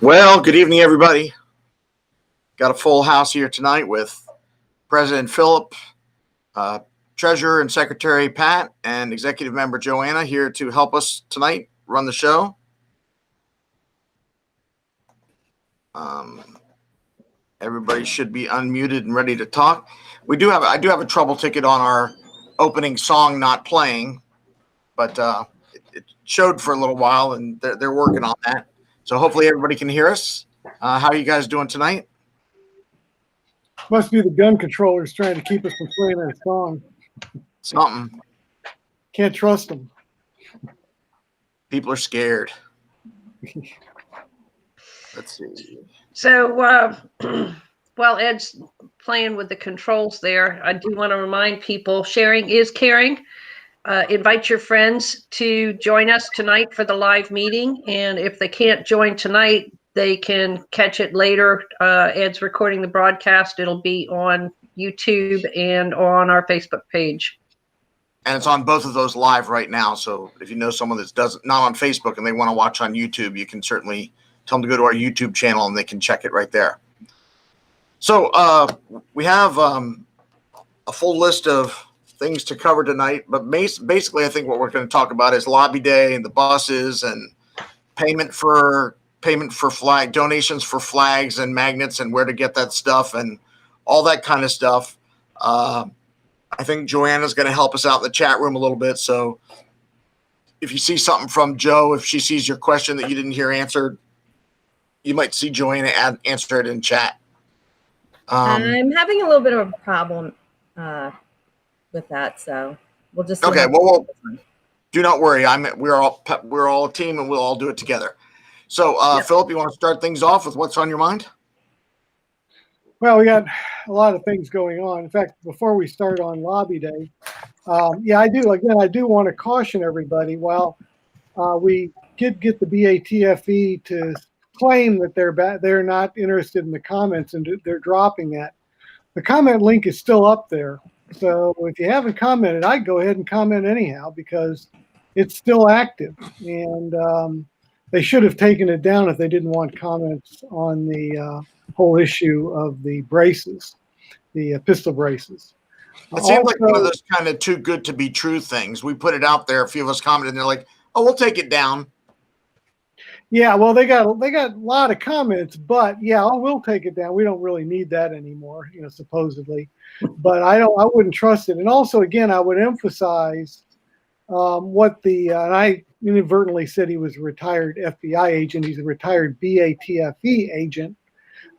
Well, good evening, everybody. Got a full house here tonight with President Philip, Treasurer and Secretary Pat, and Executive Member Joanna here to help us tonight run the show. Everybody should be unmuted and ready to talk. I do have a trouble ticket on our opening song not playing, but it showed for a little while, and they're working on that. So hopefully everybody can hear us. How are you guys doing tonight? Must be the gun controllers trying to keep us from playing our song. Something. Can't trust them. People are scared. Let's see. So, while Ed's playing with the controls there, I do want to remind people sharing is caring. Invite your friends to join us tonight for the live meeting. And if they can't join tonight, they can catch it later. Ed's recording the broadcast. It'll be on YouTube and on our Facebook page. And it's on both of those live right now. So if you know someone that's not on Facebook and they want to watch on YouTube, you can certainly tell them to go to our YouTube channel and they can check it right there. So we have a full list of things to cover tonight, but basically I think what we're going to talk about is Lobby Day and the buses and payment for flag donations for flags and magnets and where to get that stuff and all that kind of stuff. I think Joanna's going to help us out in the chat room a little bit. So if you see something from Joe, if she sees your question that you didn't hear answered, you might see Joanna answer it in chat. I'm having a little bit of a problem with that, so we'll just okay. Well, do not worry. We're all a team, and we'll all do it together. So, yep. Philip, you want to start things off with what's on your mind? Well, we got a lot of things going on. In fact, before we start on Lobby Day, I do want to caution everybody. While we did get the BATFE to claim that they're not interested in the comments and they're dropping that, the comment link is still up there. So if you haven't commented, I'd go ahead and comment anyhow because it's still active. And they should have taken it down if they didn't want comments on the whole issue of the braces, the pistol braces. It seems like one of those kind of too good to be true things. We put it out there. A few of us commented, and they're like, "Oh, we'll take it down." Yeah, well, they got a lot of comments, but yeah, we'll take it down. We don't really need that anymore, supposedly. But I wouldn't trust it. And also, again, I would emphasize what and I inadvertently said he was a retired FBI agent. He's a retired BATFE agent.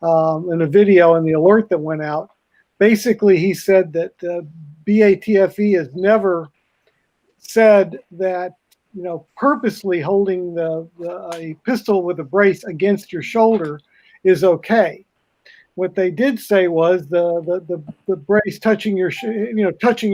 In a video in the alert that went out, basically he said that BATFE has never said that purposely holding a pistol with a brace against your shoulder is okay. What they did say was the brace touching your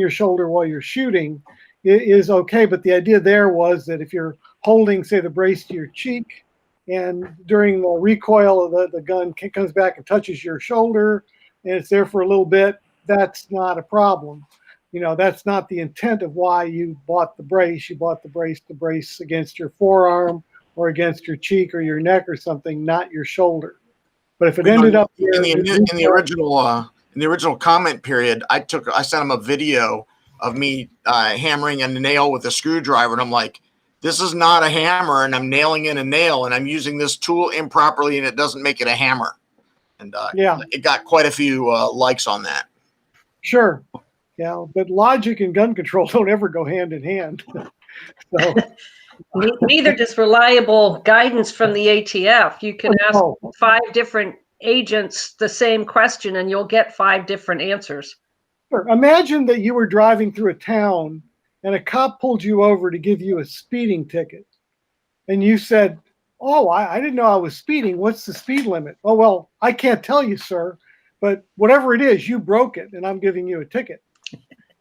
shoulder while you're shooting is okay, but the idea there was that if you're holding, say, the brace to your cheek, and during the recoil of the gun comes back and touches your shoulder, and it's there for a little bit, that's not a problem. That's not the intent of why you bought the brace. You bought the brace against your forearm or against your cheek or your neck or something, not your shoulder. But if it ended up here, in the original comment period, I sent him a video of me hammering a nail with a screwdriver, and I'm like, this is not a hammer, and I'm nailing in a nail, and I'm using this tool improperly, and it doesn't make it a hammer. And it got quite a few likes on that. Sure. Yeah, but logic and gun control don't ever go hand in hand. So neither does reliable guidance from the ATF. You can ask 5 different agents the same question, and you'll get 5 different answers. Sure. Imagine that you were driving through a town and a cop pulled you over to give you a speeding ticket. And you said, "Oh, I didn't know I was speeding. What's the speed limit?" "Oh, well, I can't tell you, sir, but whatever it is, you broke it and I'm giving you a ticket."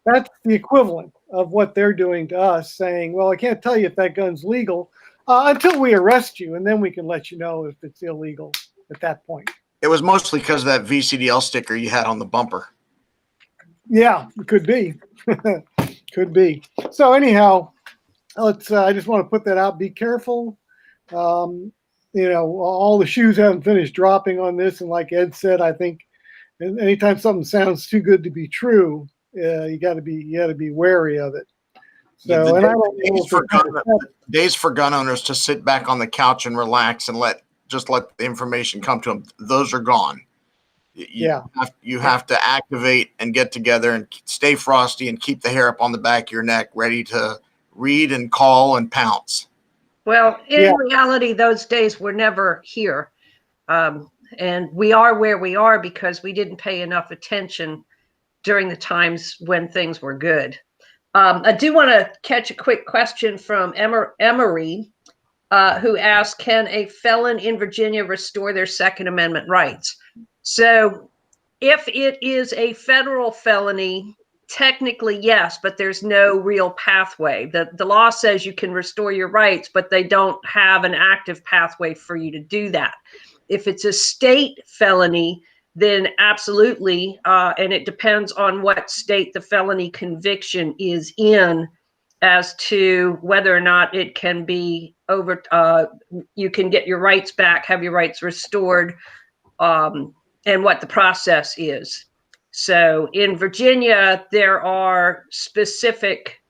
That's the equivalent of what they're doing to us, saying, "Well, I can't tell you if that gun's legal until we arrest you, and then we can let you know if it's illegal at that point." It was mostly because of that VCDL sticker you had on the bumper. Yeah, it could be. Could be. So anyhow, I just want to put that out. Be careful All the shoes haven't finished dropping on this. And like Ed said, I think anytime something sounds too good to be true, you got to be wary of it. So, and I don't know days for gun owners to sit back on the couch and relax and let the information come to them. Those are gone. You have to activate and get together and stay frosty and keep the hair up on the back of your neck, ready to read and call and pounce. Well, in reality, those days were never here. And we are where we are because we didn't pay enough attention during the times when things were good. I do want to catch a quick question from Emery, who asked, can a felon in Virginia restore their Second Amendment rights? So if it is a federal felony, technically, yes, but there's no real pathway. The law says you can restore your rights, but they don't have an active pathway for you to do that. If it's a state felony, then absolutely, and it depends on what state the felony conviction is in as to whether or not it can be you can get your rights back, have your rights restored, and what the process is. So in Virginia, there are specific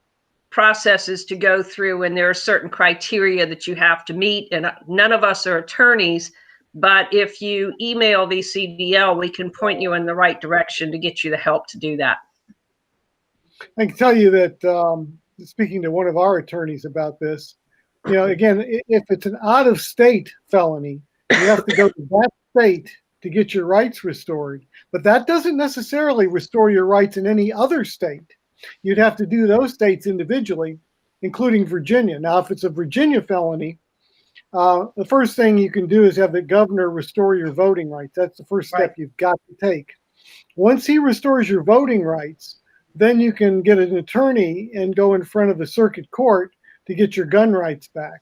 processes to go through, and there are certain criteria that you have to meet, and none of us are attorneys. But if you email VCDL, we can point you in the right direction to get you the help to do that. I can tell you that speaking to one of our attorneys about this, again, if it's an out-of-state felony, you have to go to that state to get your rights restored. But that doesn't necessarily restore your rights in any other state. You'd have to do those states individually, including Virginia. Now, if it's a Virginia felony, the first thing you can do is have the governor restore your voting rights. That's the first step you've got to take. Once he restores your voting rights, then you can get an attorney and go in front of the circuit court to get your gun rights back.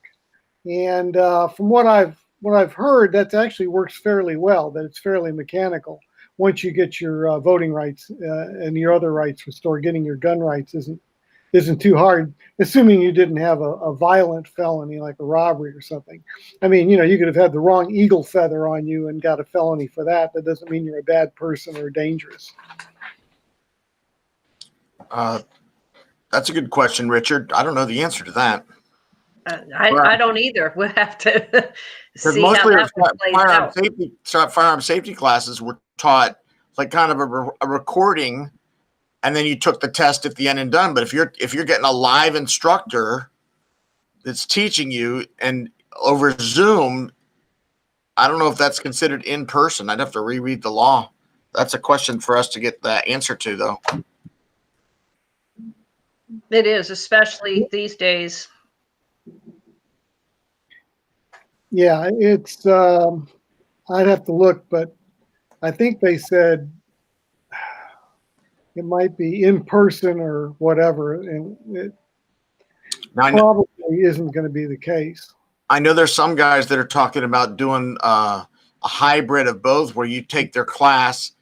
And from what I've heard, that actually works fairly well, that it's fairly mechanical. Once you get your voting rights and your other rights restored, getting your gun rights isn't too hard, assuming you didn't have a violent felony like a robbery or something. I mean, you could have had the wrong eagle feather on you and got a felony for that. That doesn't mean you're a bad person or dangerous. That's a good question, Richard. I don't know the answer to that. I don't either. We'll have to see mostly how that plays out. Firearm safety classes were taught like kind of a recording, and then you took the test at the end and done. But if you're getting a live instructor that's teaching you and over Zoom, I don't know if that's considered in person. I'd have to reread the law. That's a question for us to get the answer to, though. It is, especially these days. Yeah, it's I'd have to look, but I think they said it might be in person or whatever, and it probably isn't going to be the case. I know there's some guys that are talking about doing a hybrid of both, where you take their class,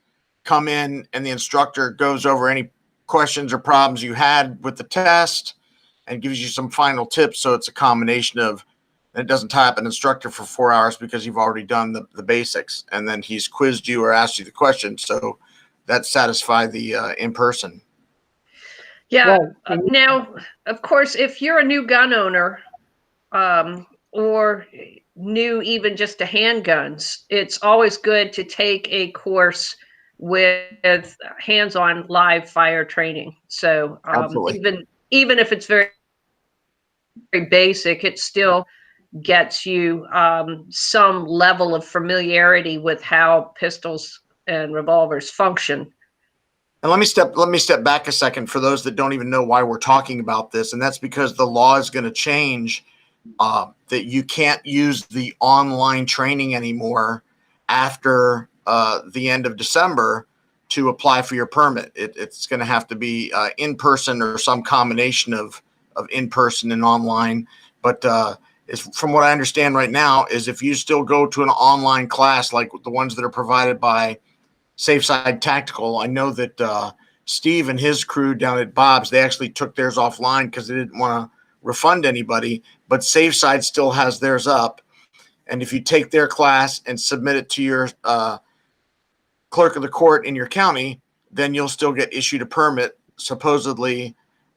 come in, and the instructor goes over any questions or problems you had with the test and gives you some final tips. So it's a combination of, and it doesn't tie up an instructor for 4 hours because you've already done the basics, and then he's quizzed you or asked you the question. So that satisfies the in-person. Yeah. Now, of course, if you're a new gun owner or new even just to handguns, it's always good to take a course with hands-on live fire training. So even if it's very, very basic, it still gets you some level of familiarity with how pistols and revolvers function. And let me step back a second for those that don't even know why we're talking about this, and that's because the law is going to change that you can't use the online training anymore after the end of December to apply for your permit. It's going to have to be in person or some combination of in person and online. But from what I understand right now is if you still go to an online class like the ones that are provided by Safe Side Tactical, I know that Steve and his crew down at Bob's, they actually took theirs offline because they didn't want to refund anybody, but Safe Side still has theirs up. And if you take their class and submit it to your clerk of the court in your county, then you'll still get issued a permit, supposedly,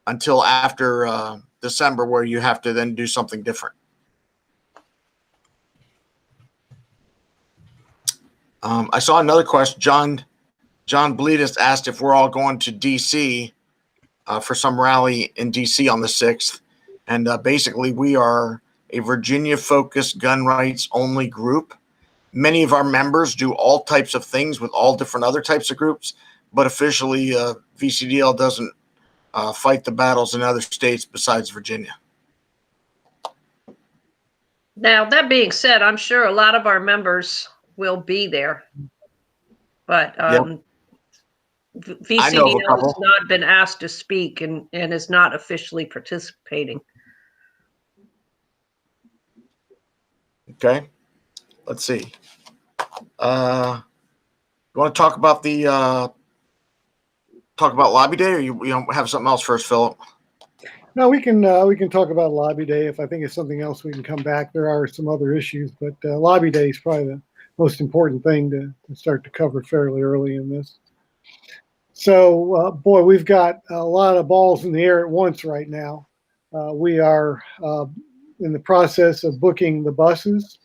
until after December, where you have to then do something different. I saw another question. John Bleedus asked if we're all going to D.C. For some rally in D.C. on the 6th. And basically, we are a Virginia-focused gun rights only group. Many of our members do all types of things with all different other types of groups, but officially, VCDL doesn't fight the battles in other states besides Virginia. Now, that being said, I'm sure a lot of our members will be there, but VCDL has not been asked to speak and is not officially participating. Okay, let's see. You want to talk about Lobby Day, or you don't have something else first, Philip? No, we can talk about Lobby Day. If I think it's something else, we can come back. There are some other issues, but Lobby Day is probably the most important thing to start to cover fairly early in this. So, boy, we've got a lot of balls in the air at once right now. We are in the process of booking the buses,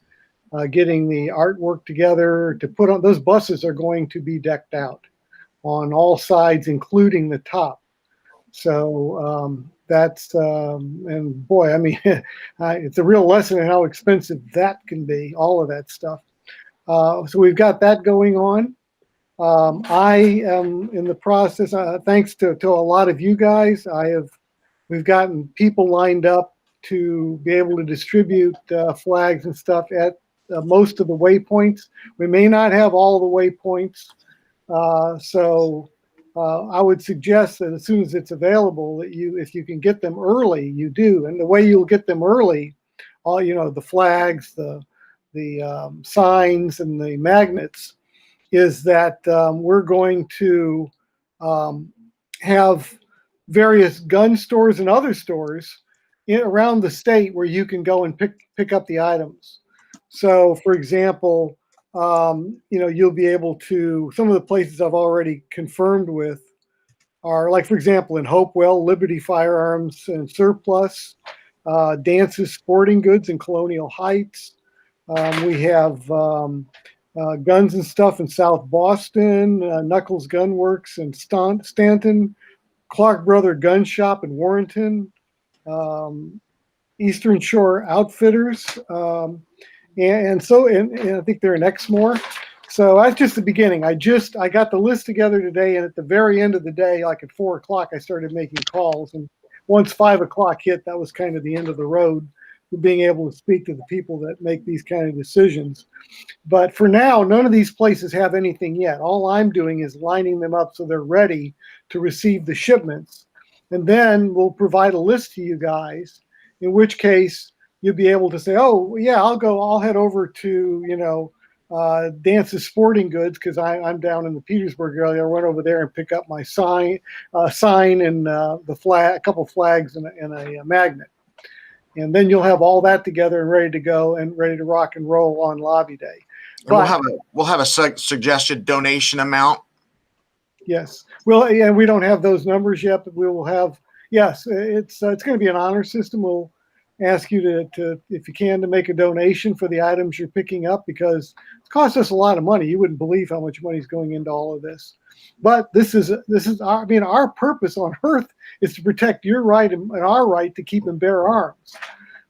getting the artwork together to put on. Those buses are going to be decked out on all sides, including the top. So that's, and boy, I mean, it's a real lesson in how expensive that can be, all of that stuff. So we've got that going on. I am in the process, thanks to a lot of you guys, we've gotten people lined up to be able to distribute flags and stuff at most of the waypoints. We may not have all the waypoints, so I would suggest that as soon as it's available, that if you can get them early, you do. And the way you'll get them early, the flags, the signs, and the magnets, is that we're going to have various gun stores and other stores around the state where you can go and pick up the items. So, for example, you'll be able to, some of the places I've already confirmed with are, like, for example, in Hopewell, Liberty Firearms and Surplus, Dance's Sporting Goods in Colonial Heights. We have Guns and Stuff in South Boston, Knuckles Gun Works in Stanton, Clark Brother Gun Shop in Warrenton, Eastern Shore Outfitters, and I think they're in Exmoor. So that's just the beginning. I got the list together today, and at the very end of the day, like at 4 o'clock, I started making calls. And once 5 o'clock hit, that was kind of the end of the road for being able to speak to the people that make these kind of decisions. But for now, none of these places have anything yet. All I'm doing is lining them up so they're ready to receive the shipments. And then we'll provide a list to you guys, in which case you'll be able to say, oh, yeah, I'll head over to, Dance's Sporting Goods, because I'm down in the Petersburg area. I'll run over there and pick up my sign and the flag, a couple flags and a magnet. And then you'll have all that together and ready to go and ready to rock and roll on Lobby Day. But we'll have a suggested donation amount. Yes. Well, yeah, we don't have those numbers yet, but we will have. Yes, it's going to be an honor system. We'll ask you to, if you can, to make a donation for the items you're picking up, because it costs us a lot of money. You wouldn't believe how much money is going into all of this. But this is our purpose on Earth is to protect your right and our right to keep and bear arms.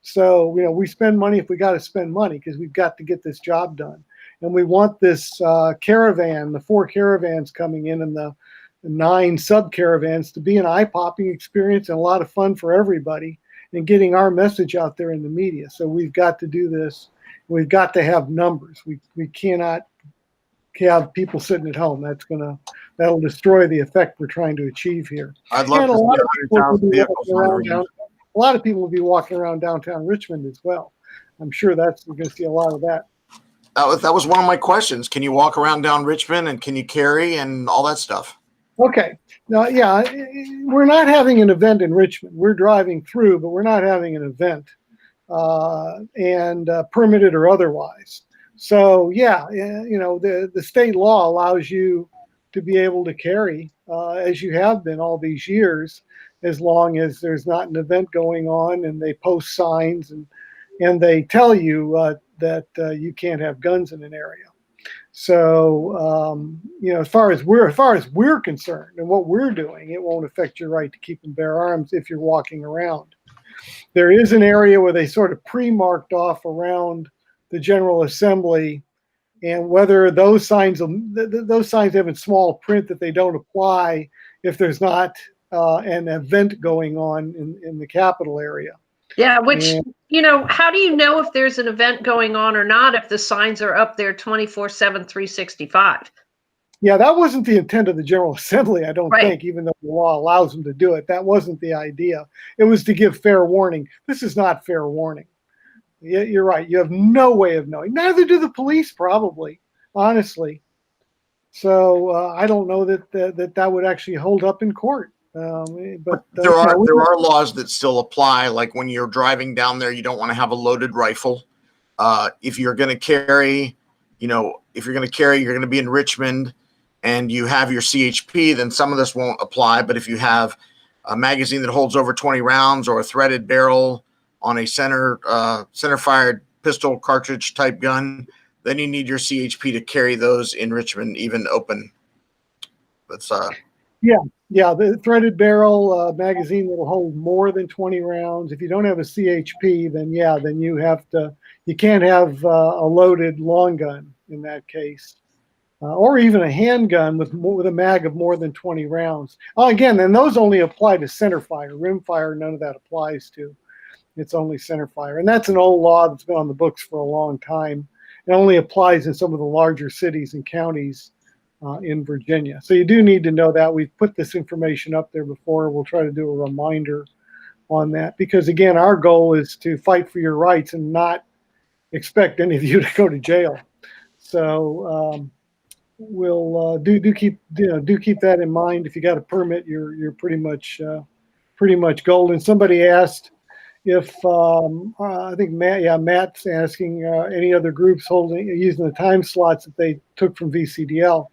So, we spend money if we got to spend money, because we've got to get this job done. And we want this caravan, the 4 caravans coming in, and the 9 sub-caravans, to be an eye-popping experience and a lot of fun for everybody, and getting our message out there in the media. So we've got to do this. We've got to have numbers. We cannot have people sitting at home. That'll destroy the effect we're trying to achieve here. I'd love to see 100,000 vehicles on the road. A lot of people will be walking around downtown Richmond as well. I'm sure we're going to see a lot of that. That was one of my questions. Can you walk around down Richmond, and can you carry and all that stuff? Okay. Now, yeah, we're not having an event in Richmond. We're driving through, but we're not having an event. and permitted or otherwise. So yeah, the state law allows you to be able to carry as you have been all these years, as long as there's not an event going on and they post signs and they tell you that you can't have guns in an area. So as far as we're concerned and what we're doing, it won't affect your right to keep and bear arms if you're walking around. There is an area where they sort of pre-marked off around the General Assembly, and whether those signs have in small print that they don't apply if there's not an event going on in the Capitol area. Yeah, which, how do you know if there's an event going on or not if the signs are up there 24/7, 365? Yeah, that wasn't the intent of the General Assembly, I don't Right. think, even though the law allows them to do it. That wasn't the idea. It was to give fair warning. This is not fair warning. Yeah, you're right. You have no way of knowing. Neither do the police, probably, honestly. So I don't know that would actually hold up in court. But there are laws that still apply. Like when you're driving down there, you don't want to have a loaded rifle. If you're going to carry, you're going to be in Richmond and you have your CHP, then some of this won't apply. But if you have a magazine that holds over 20 rounds or a threaded barrel on a center fired pistol cartridge type gun, then you need your CHP to carry those in Richmond, even open. That's Yeah, the threaded barrel magazine that'll hold more than 20 rounds. If you don't have a CHP, then you can't have a loaded long gun in that case, or even a handgun with a mag of more than 20 rounds. Again, and those only apply to center fire. Rim fire, none of that applies to. It's only center fire, and that's an old law that's been on the books for a long time. It only applies in some of the larger cities and counties in Virginia. So you do need to know that. We've put this information up there before. We'll try to do a reminder on that because, again, our goal is to fight for your rights and not expect any of you to go to jail. So we'll do keep that in mind. If you got a permit, you're pretty much golden. Somebody asked if I think Matt's asking any other groups using the time slots that they took from VCDL.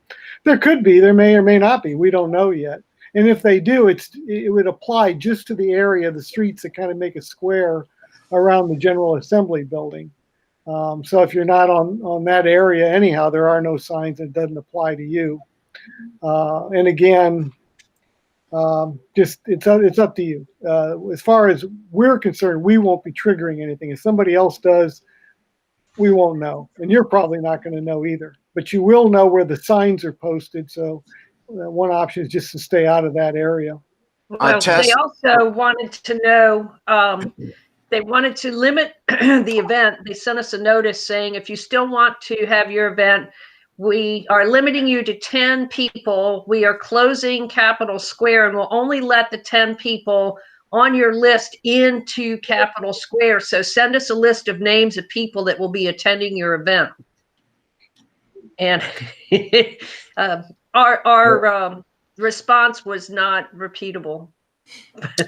There could be, there may or may not be. We don't know yet. And if they do, it would apply just to the area, the streets that kind of make a square around the General Assembly building. So if you're not on that area anyhow, there are no signs. It doesn't apply to you. And again, it's up to you. As far as we're concerned, we won't be triggering anything. If somebody else does, we won't know, and you're probably not going to know either. But you will know where the signs are posted. So one option is just to stay out of that area. Well, they also wanted to know. They wanted to limit the event. They sent us a notice saying if you still want to have your event, we are limiting you to 10 people. We are closing Capitol Square and we'll only let the 10 people on your list into Capitol Square. So send us a list of names of people that will be attending your event. And our response was not repeatable.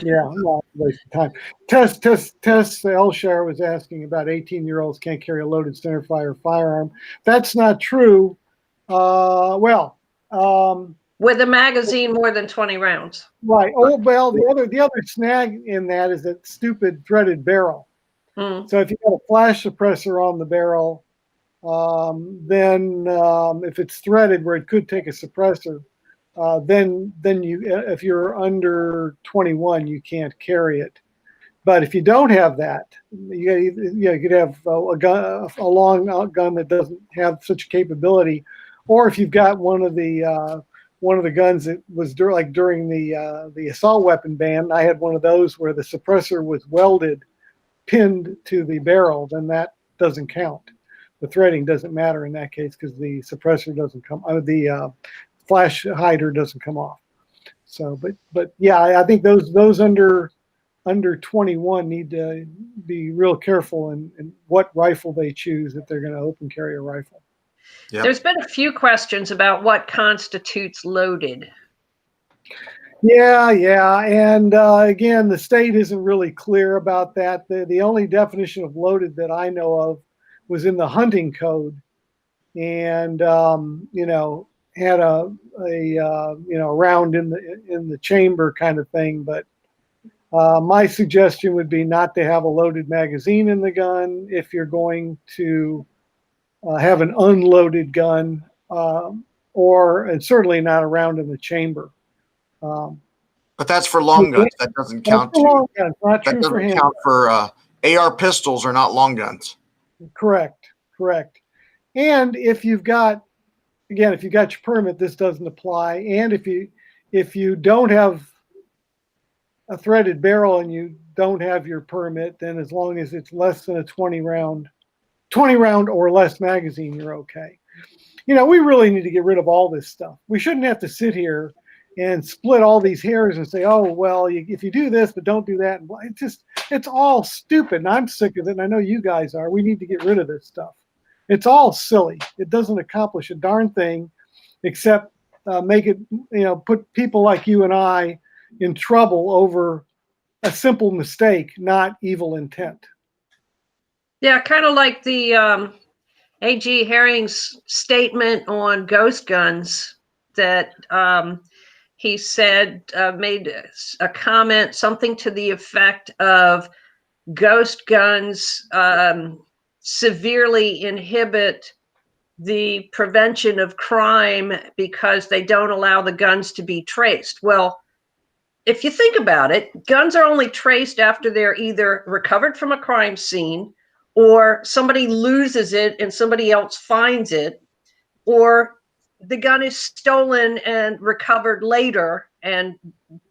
Yeah, not waste of time. Tess Elshire was asking about 18-year-olds can't carry a loaded centerfire firearm. That's not true. With a magazine more than 20 rounds. Right. Oh well, the other snag in that is that stupid threaded barrel. Mm. So if you got a flash suppressor on the barrel, then if it's threaded where it could take a suppressor, then you, if you're under 21, you can't carry it. But if you don't have that, you could have a long gun that doesn't have such capability, or if you've got one of the guns that was during the assault weapon ban, I had one of those where the suppressor was welded, pinned to the barrel, then that doesn't count. The threading doesn't matter in that case because the suppressor doesn't come, the flash hider doesn't come off. So, but yeah, I think those under 21 need to be real careful in what rifle they choose if they're going to open carry a rifle. Yep. There's been a few questions about what constitutes loaded. Yeah. And again, the state isn't really clear about that. The only definition of loaded that I know of was in the hunting code, and had a round in the chamber kind of thing. But my suggestion would be not to have a loaded magazine in the gun if you're going to have an unloaded gun, and certainly not a round in the chamber. But that's for long guns. That doesn't count. For long guns, not true for hand. Count for AR pistols are not long guns. Correct. And if you've got your permit, this doesn't apply. And if you don't have a threaded barrel and you don't have your permit, then as long as it's less than a 20 round or less magazine, you're okay. We really need to get rid of all this stuff. We shouldn't have to sit here and split all these hairs and say, oh, well, if you do this, but don't do that. It's all stupid. And I'm sick of it. And I know you guys are. We need to get rid of this stuff. It's all silly. It doesn't accomplish a darn thing except make it, put people like you and I in trouble over a simple mistake, not evil intent. Yeah, kind of like the A.G. Herring's statement on ghost guns that he said, made a comment, something to the effect of ghost guns severely inhibit the prevention of crime because they don't allow the guns to be traced. Well, if you think about it, guns are only traced after they're either recovered from a crime scene, or somebody loses it and somebody else finds it, or the gun is stolen and recovered later and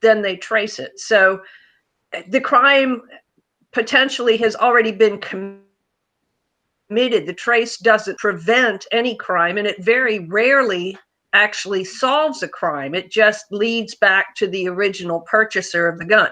then they trace it. So the crime potentially has already been committed. The trace doesn't prevent any crime, and it very rarely actually solves a crime. It just leads back to the original purchaser of the gun.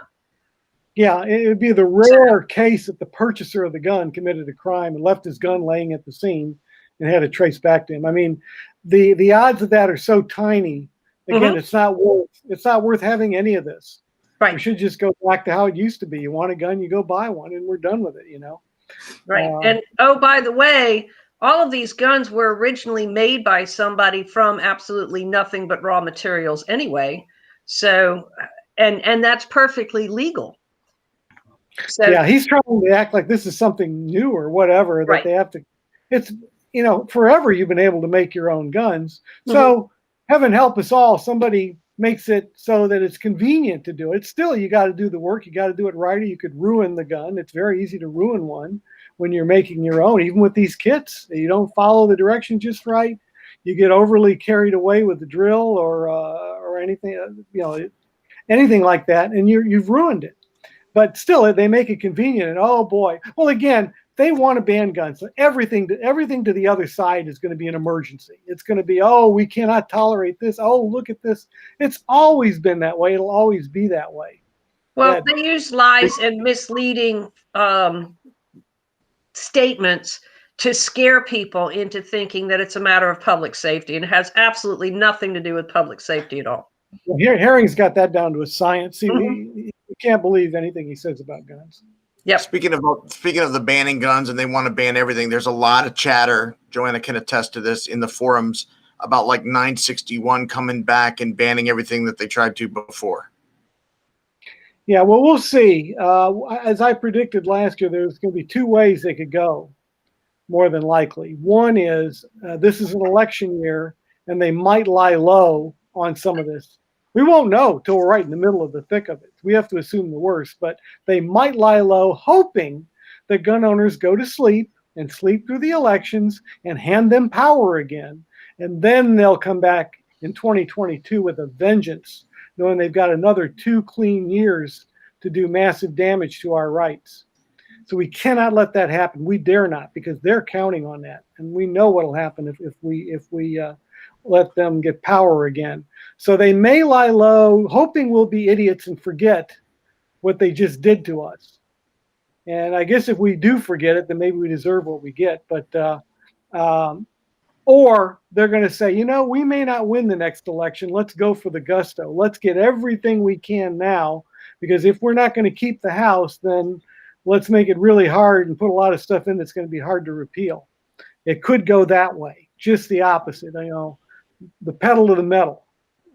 Yeah, it would be the rare case that the purchaser of the gun committed a crime and left his gun laying at the scene and had it traced back to him. I mean, the odds of that are so tiny. Again, it's not worth having any of this. Right. We should just go back to how it used to be. You want a gun, you go buy one, and we're done with it. Right. And oh, by the way, all of these guns were originally made by somebody from absolutely nothing but raw materials anyway. So, and that's perfectly legal. So, yeah, he's trying to act like this is something new or whatever that they have to. It's forever you've been able to make your own guns. So heaven help us all. Somebody makes it so that it's convenient to do it. Still, you got to do the work. You got to do it right, or you could ruin the gun. It's very easy to ruin one when you're making your own. Even with these kits, you don't follow the direction just right. You get overly carried away with the drill or anything, anything like that, and you've ruined it. But still, they make it convenient. And oh boy, well again, they want to ban guns. So everything to the other side is going to be an emergency. It's going to be, oh, we cannot tolerate this. Oh, look at this. It's always been that way. It'll always be that way. Well, they use lies and misleading statements to scare people into thinking that it's a matter of public safety, and it has absolutely nothing to do with public safety at all. Well, Herring's got that down to a science. See, you can't believe anything he says about guns. Yep. Speaking of the banning guns, and they want to ban everything, there's a lot of chatter, Joanna can attest to this, in the forums about like 961 coming back and banning everything that they tried to before. Yeah, well, we'll see. As I predicted last year, there's going to be two ways they could go, more than likely. One is this is an election year, and they might lie low on some of this. We won't know till we're right in the middle of the thick of it. We have to assume the worst, but they might lie low, hoping that gun owners go to sleep and sleep through the elections and hand them power again. And then they'll come back in 2022 with a vengeance, knowing they've got another 2 clean years to do massive damage to our rights. So we cannot let that happen. We dare not, because they're counting on that. And we know what will happen if we let them get power again. So they may lie low, hoping we'll be idiots and forget what they just did to us. And I guess if we do forget it, then maybe we deserve what we get. But Or they're going to say, we may not win the next election. Let's go for the gusto. Let's get everything we can now, because if we're not going to keep the House, then let's make it really hard and put a lot of stuff in that's going to be hard to repeal. It could go that way, just the opposite, the pedal to the metal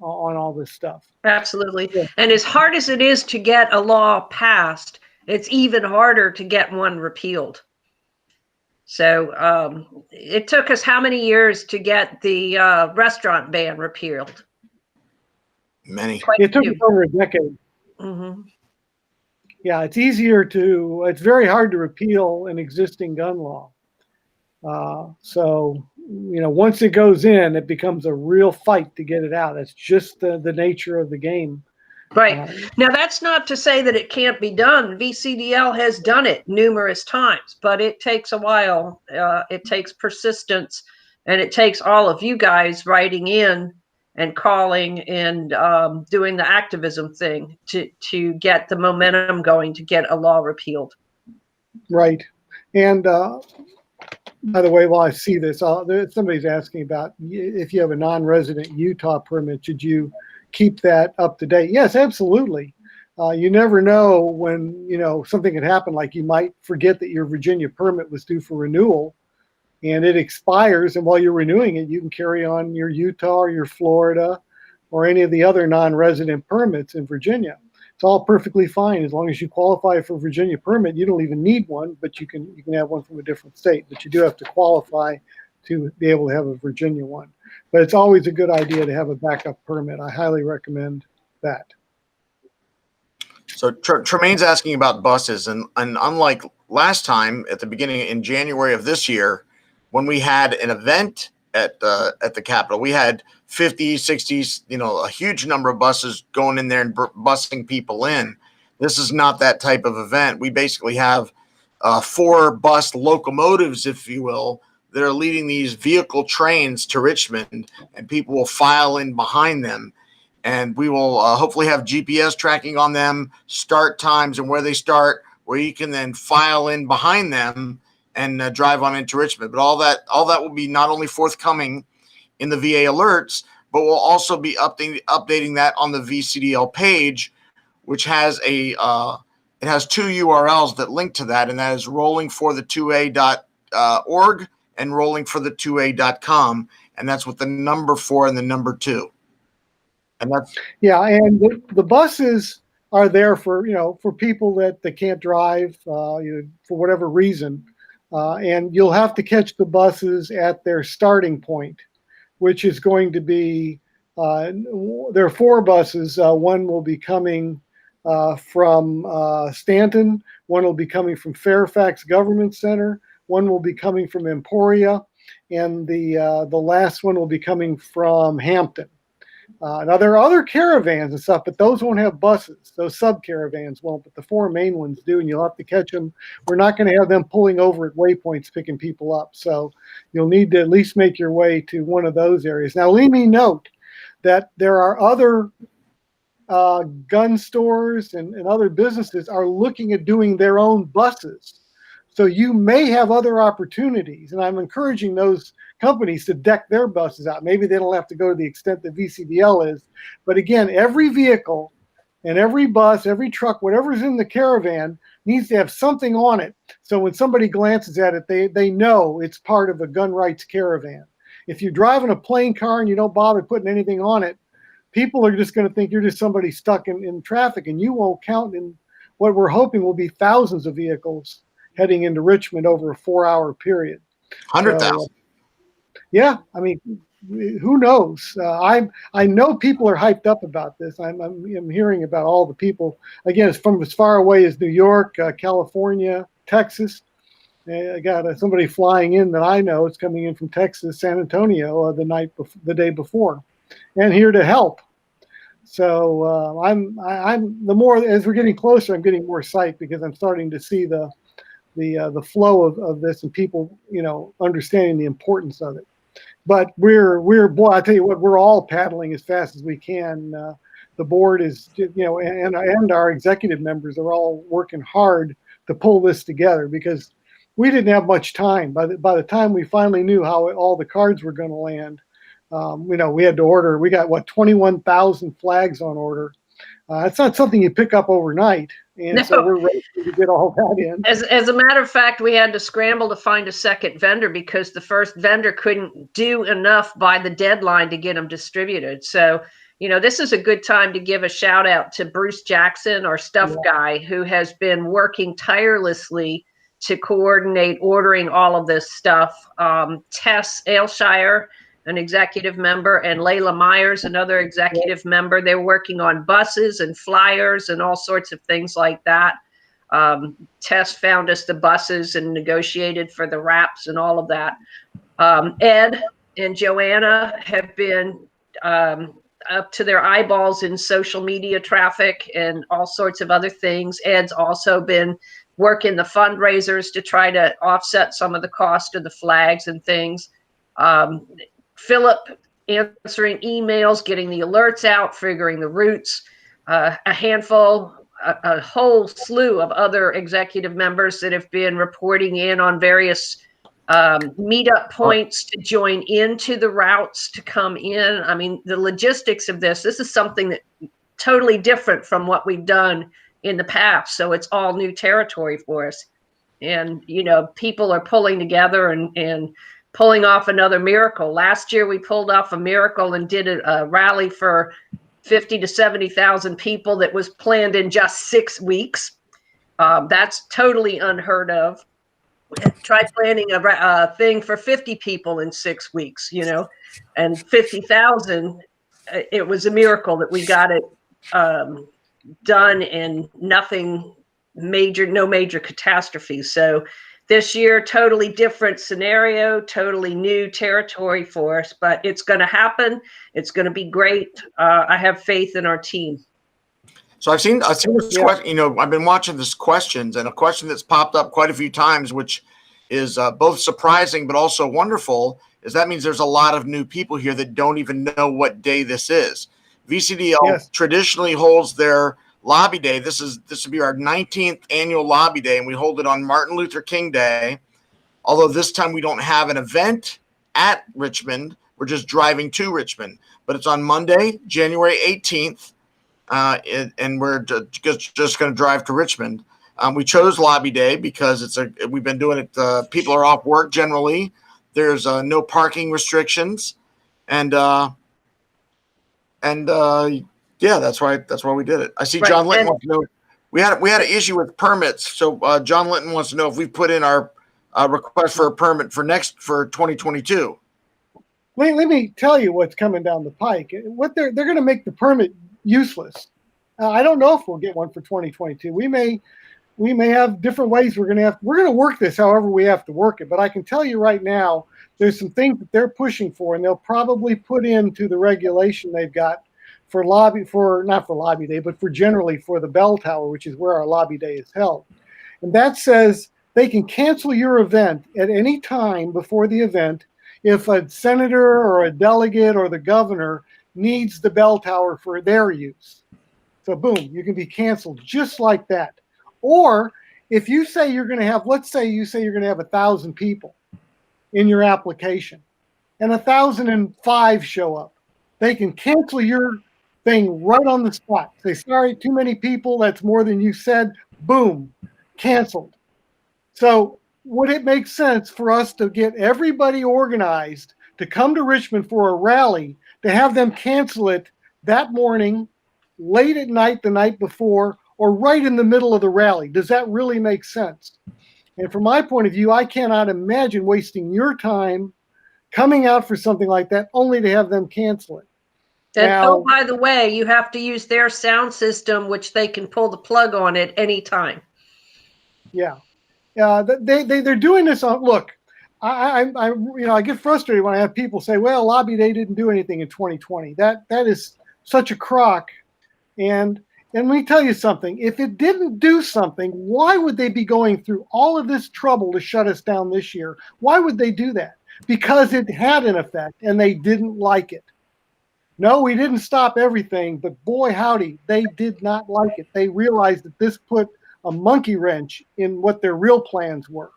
on all this stuff. Absolutely. Yeah. And as hard as it is to get a law passed, it's even harder to get one repealed. So it took us how many years to get the restaurant ban repealed? Many. It took us over a decade. Mm-hmm. Yeah, it's very hard to repeal an existing gun law. So, once it goes in, it becomes a real fight to get it out. That's just the nature of the game. Right. Now, that's not to say that it can't be done. VCDL has done it numerous times, but it takes a while. It takes persistence, and it takes all of you guys writing in and calling and doing the activism thing to get the momentum going to get a law repealed. Right. And by the way, while I see this, somebody's asking about if you have a non-resident Utah permit, should you keep that up to date? Yes, absolutely. You never know when, something could happen, like you might forget that your Virginia permit was due for renewal and it expires. And while you're renewing it, you can carry on your Utah or your Florida or any of the other non-resident permits in Virginia. It's all perfectly fine as long as you qualify for a Virginia permit. You don't even need one, but you can have one from a different state. But you do have to qualify to be able to have a Virginia one. But it's always a good idea to have a backup permit. I highly recommend that. So Tremaine's asking about buses, and unlike last time at the beginning in January of this year, when we had an event at the Capitol, we had 50, 60, a huge number of buses going in there and busing people in. This is not that type of event. We basically have 4 bus locomotives, if you will, that are leading these vehicle trains to Richmond, and people will file in behind them. And we will hopefully have GPS tracking on them, start times and where they start, where you can then file in behind them and drive on into Richmond. But all that will be not only forthcoming in the VA alerts, but we'll also be updating that on the VCDL page, which has it has 2 URLs that link to that, and that is rollingforthe2a.org and rollingforthe2a.com, and that's with the number 4 and the number 2. And that's and the buses are there for people that can't drive for whatever reason, and you'll have to catch the buses at their starting point, which is going to be there are 4 buses. One will be coming from Stanton. One will be coming from Fairfax Government Center. One will be coming from Emporia, and the last one will be coming from Hampton. Now, there are other caravans and stuff, but those won't have buses. Those sub-caravans won't, but the 4 main ones do, and you'll have to catch them. We're not going to have them pulling over at waypoints picking people up, so you'll need to at least make your way to one of those areas. Now, let me note that there are other gun stores and other businesses are looking at doing their own buses. So you may have other opportunities, and I'm encouraging those companies to deck their buses out. Maybe they don't have to go to the extent that VCDL is. But again, every vehicle and every bus, every truck, whatever's in the caravan needs to have something on it. So when somebody glances at it, they know it's part of a gun rights caravan. If you're driving a plain car and you don't bother putting anything on it, people are just going to think you're just somebody stuck in traffic, and you won't count in what we're hoping will be thousands of vehicles heading into Richmond over a 4-hour period. 100,000. So, yeah, I mean, who knows? I know people are hyped up about this. I'm hearing about all the people. Again, it's from as far away as New York, California, Texas. I got somebody flying in that I know. It's coming in from Texas, San Antonio, the day before, and here to help. So I'm the more as we're getting closer, I'm getting more psyched because I'm starting to see the flow of this and people, understanding the importance of it. But boy, I tell you what, we're all paddling as fast as we can. The board is, and our executive members are all working hard to pull this together because we didn't have much time. By the time we finally knew how all the cards were going to land, we had to order. We got 21,000 flags on order. It's not something you pick up overnight, and so we're ready to get all that in. As a matter of fact, we had to scramble to find a second vendor because the first vendor couldn't do enough by the deadline to get them distributed. So, this is a good time to give a shout out to Bruce Jackson, our stuff guy, who has been working tirelessly to coordinate ordering all of this stuff. Tess Aylshire, an executive member, and Layla Myers, another executive member. They're working on buses and flyers and all sorts of things like that. Tess found us the buses and negotiated for the wraps and all of that. Ed and Joanna have been up to their eyeballs in social media traffic and all sorts of other things. Ed's also been working the fundraisers to try to offset some of the cost of the flags and things. Philip answering emails, getting the alerts out, figuring the routes, a whole slew of other executive members that have been reporting in on various meetup points to join into the routes to come in. I mean, the logistics of this is something that totally different from what we've done in the past. So it's all new territory for us. And, people are pulling together and pulling off another miracle. Last year, we pulled off a miracle and did a rally for 50 to 70,000 people that was planned in just 6 weeks. That's totally unheard of. Try planning a thing for 50 people in 6 weeks, and 50,000. It was a miracle that we got it done and no major catastrophes. So this year, totally different scenario, totally new territory for us, but it's going to happen. It's going to be great. I have faith in our team. So I've seen this question, I've been watching this questions, and a question that's popped up quite a few times, which is both surprising but also wonderful, is that means there's a lot of new people here that don't even know what day this is. VCDL traditionally holds their Lobby Day. This would be our 19th annual Lobby Day, and we hold it on Martin Luther King Day. Although this time we don't have an event at Richmond, we're just driving to Richmond. But it's on Monday, January 18th, and we're just going to drive to Richmond. We chose Lobby Day because we've been doing it. People are off work generally. There's no parking restrictions, and that's why we did it. I see John Linton wants to know. We had an issue with permits, so John Linton wants to know if we put in our request for a permit for 2022. Let me tell you what's coming down the pike. What they're going to make the permit useless. I don't know if we'll get one for 2022. We may have different ways. We're going to work this however we have to work it. But I can tell you right now, there's some things that they're pushing for, and they'll probably put into the regulation they've got for not for Lobby Day, but for generally for the bell tower, which is where our Lobby Day is held. And that says they can cancel your event at any time before the event if a senator or a delegate or the governor needs the bell tower for their use. So boom, you can be canceled just like that. Or if you say you're going to have, let's say you say you're going to have 1,000 people in your application and 1,005 show up, they can cancel your thing right on the spot. Say, sorry, too many people. That's more than you said. Boom, canceled. So would it make sense for us to get everybody organized to come to Richmond for a rally, to have them cancel it that morning, late at night, the night before, or right in the middle of the rally? Does that really make sense? And from my point of view, I cannot imagine wasting your time coming out for something like that only to have them cancel it. And by the way, you have to use their sound system, which they can pull the plug on at any time. Yeah. They're doing this on, look, I get frustrated when I have people say, well, Lobby Day didn't do anything in 2020. That is such a crock. And let me tell you something. If it didn't do something, why would they be going through all of this trouble to shut us down this year? Why would they do that? Because it had an effect and they didn't like it. No, we didn't stop everything, but boy, howdy, they did not like it. They realized that this put a monkey wrench in what their real plans were.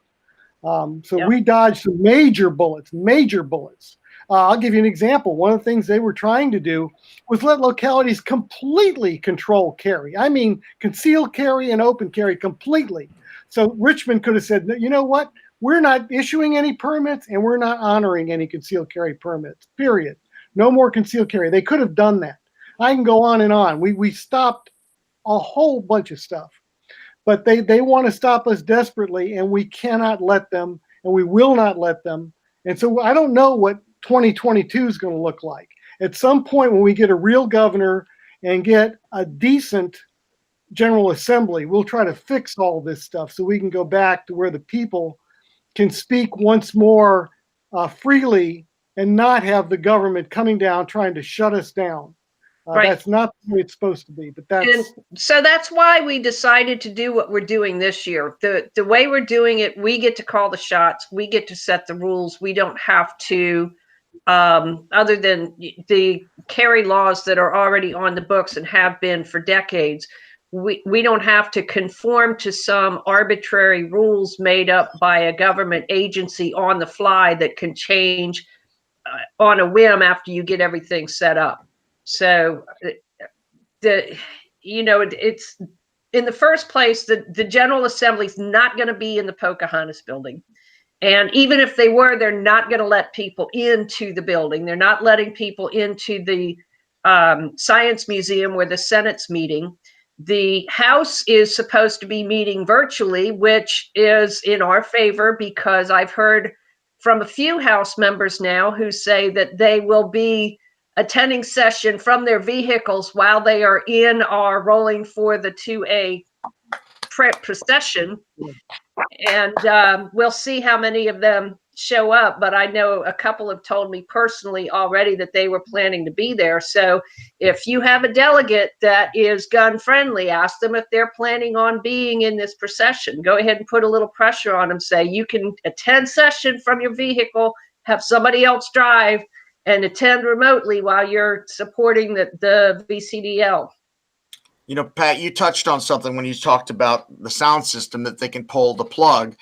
So Yep. we dodged some major bullets, major bullets. I'll give you an example. One of the things they were trying to do was let localities completely control carry. I mean, conceal carry and open carry completely. So Richmond could have said, you know what? We're not issuing any permits and we're not honoring any concealed carry permits, period. No more concealed carry. They could have done that. I can go on and on. We stopped a whole bunch of stuff. But they want to stop us desperately, and we cannot let them, and we will not let them. And so I don't know what 2022 is going to look like. At some point when we get a real governor and get a decent General Assembly, we'll try to fix all this stuff so we can go back to where the people can speak once more freely and not have the government coming down trying to shut us down. Right. That's not the way it's supposed to be, but that's... And so that's why we decided to do what we're doing this year. The way we're doing it, we get to call the shots. We get to set the rules. We don't have to, other than the carry laws that are already on the books and have been for decades, we don't have to conform to some arbitrary rules made up by a government agency on the fly that can change on a whim after you get everything set up. So it's in the first place, the General Assembly is not going to be in the Pocahontas building. And even if they were, they're not going to let people into the building. They're not letting people into the Science Museum where the Senate's meeting. The House is supposed to be meeting virtually, which is in our favor because I've heard from a few House members now who say that they will be attending session from their vehicles while they are in our Rolling for the 2A procession. And we'll see how many of them show up. But I know a couple have told me personally already that they were planning to be there. So if you have a delegate that is gun friendly, ask them if they're planning on being in this procession. Go ahead and put a little pressure on them. Say you can attend session from your vehicle, have somebody else drive, and attend remotely while you're supporting the VCDL. You know, Pat, you touched on something when you talked about the sound system that they can pull the plug.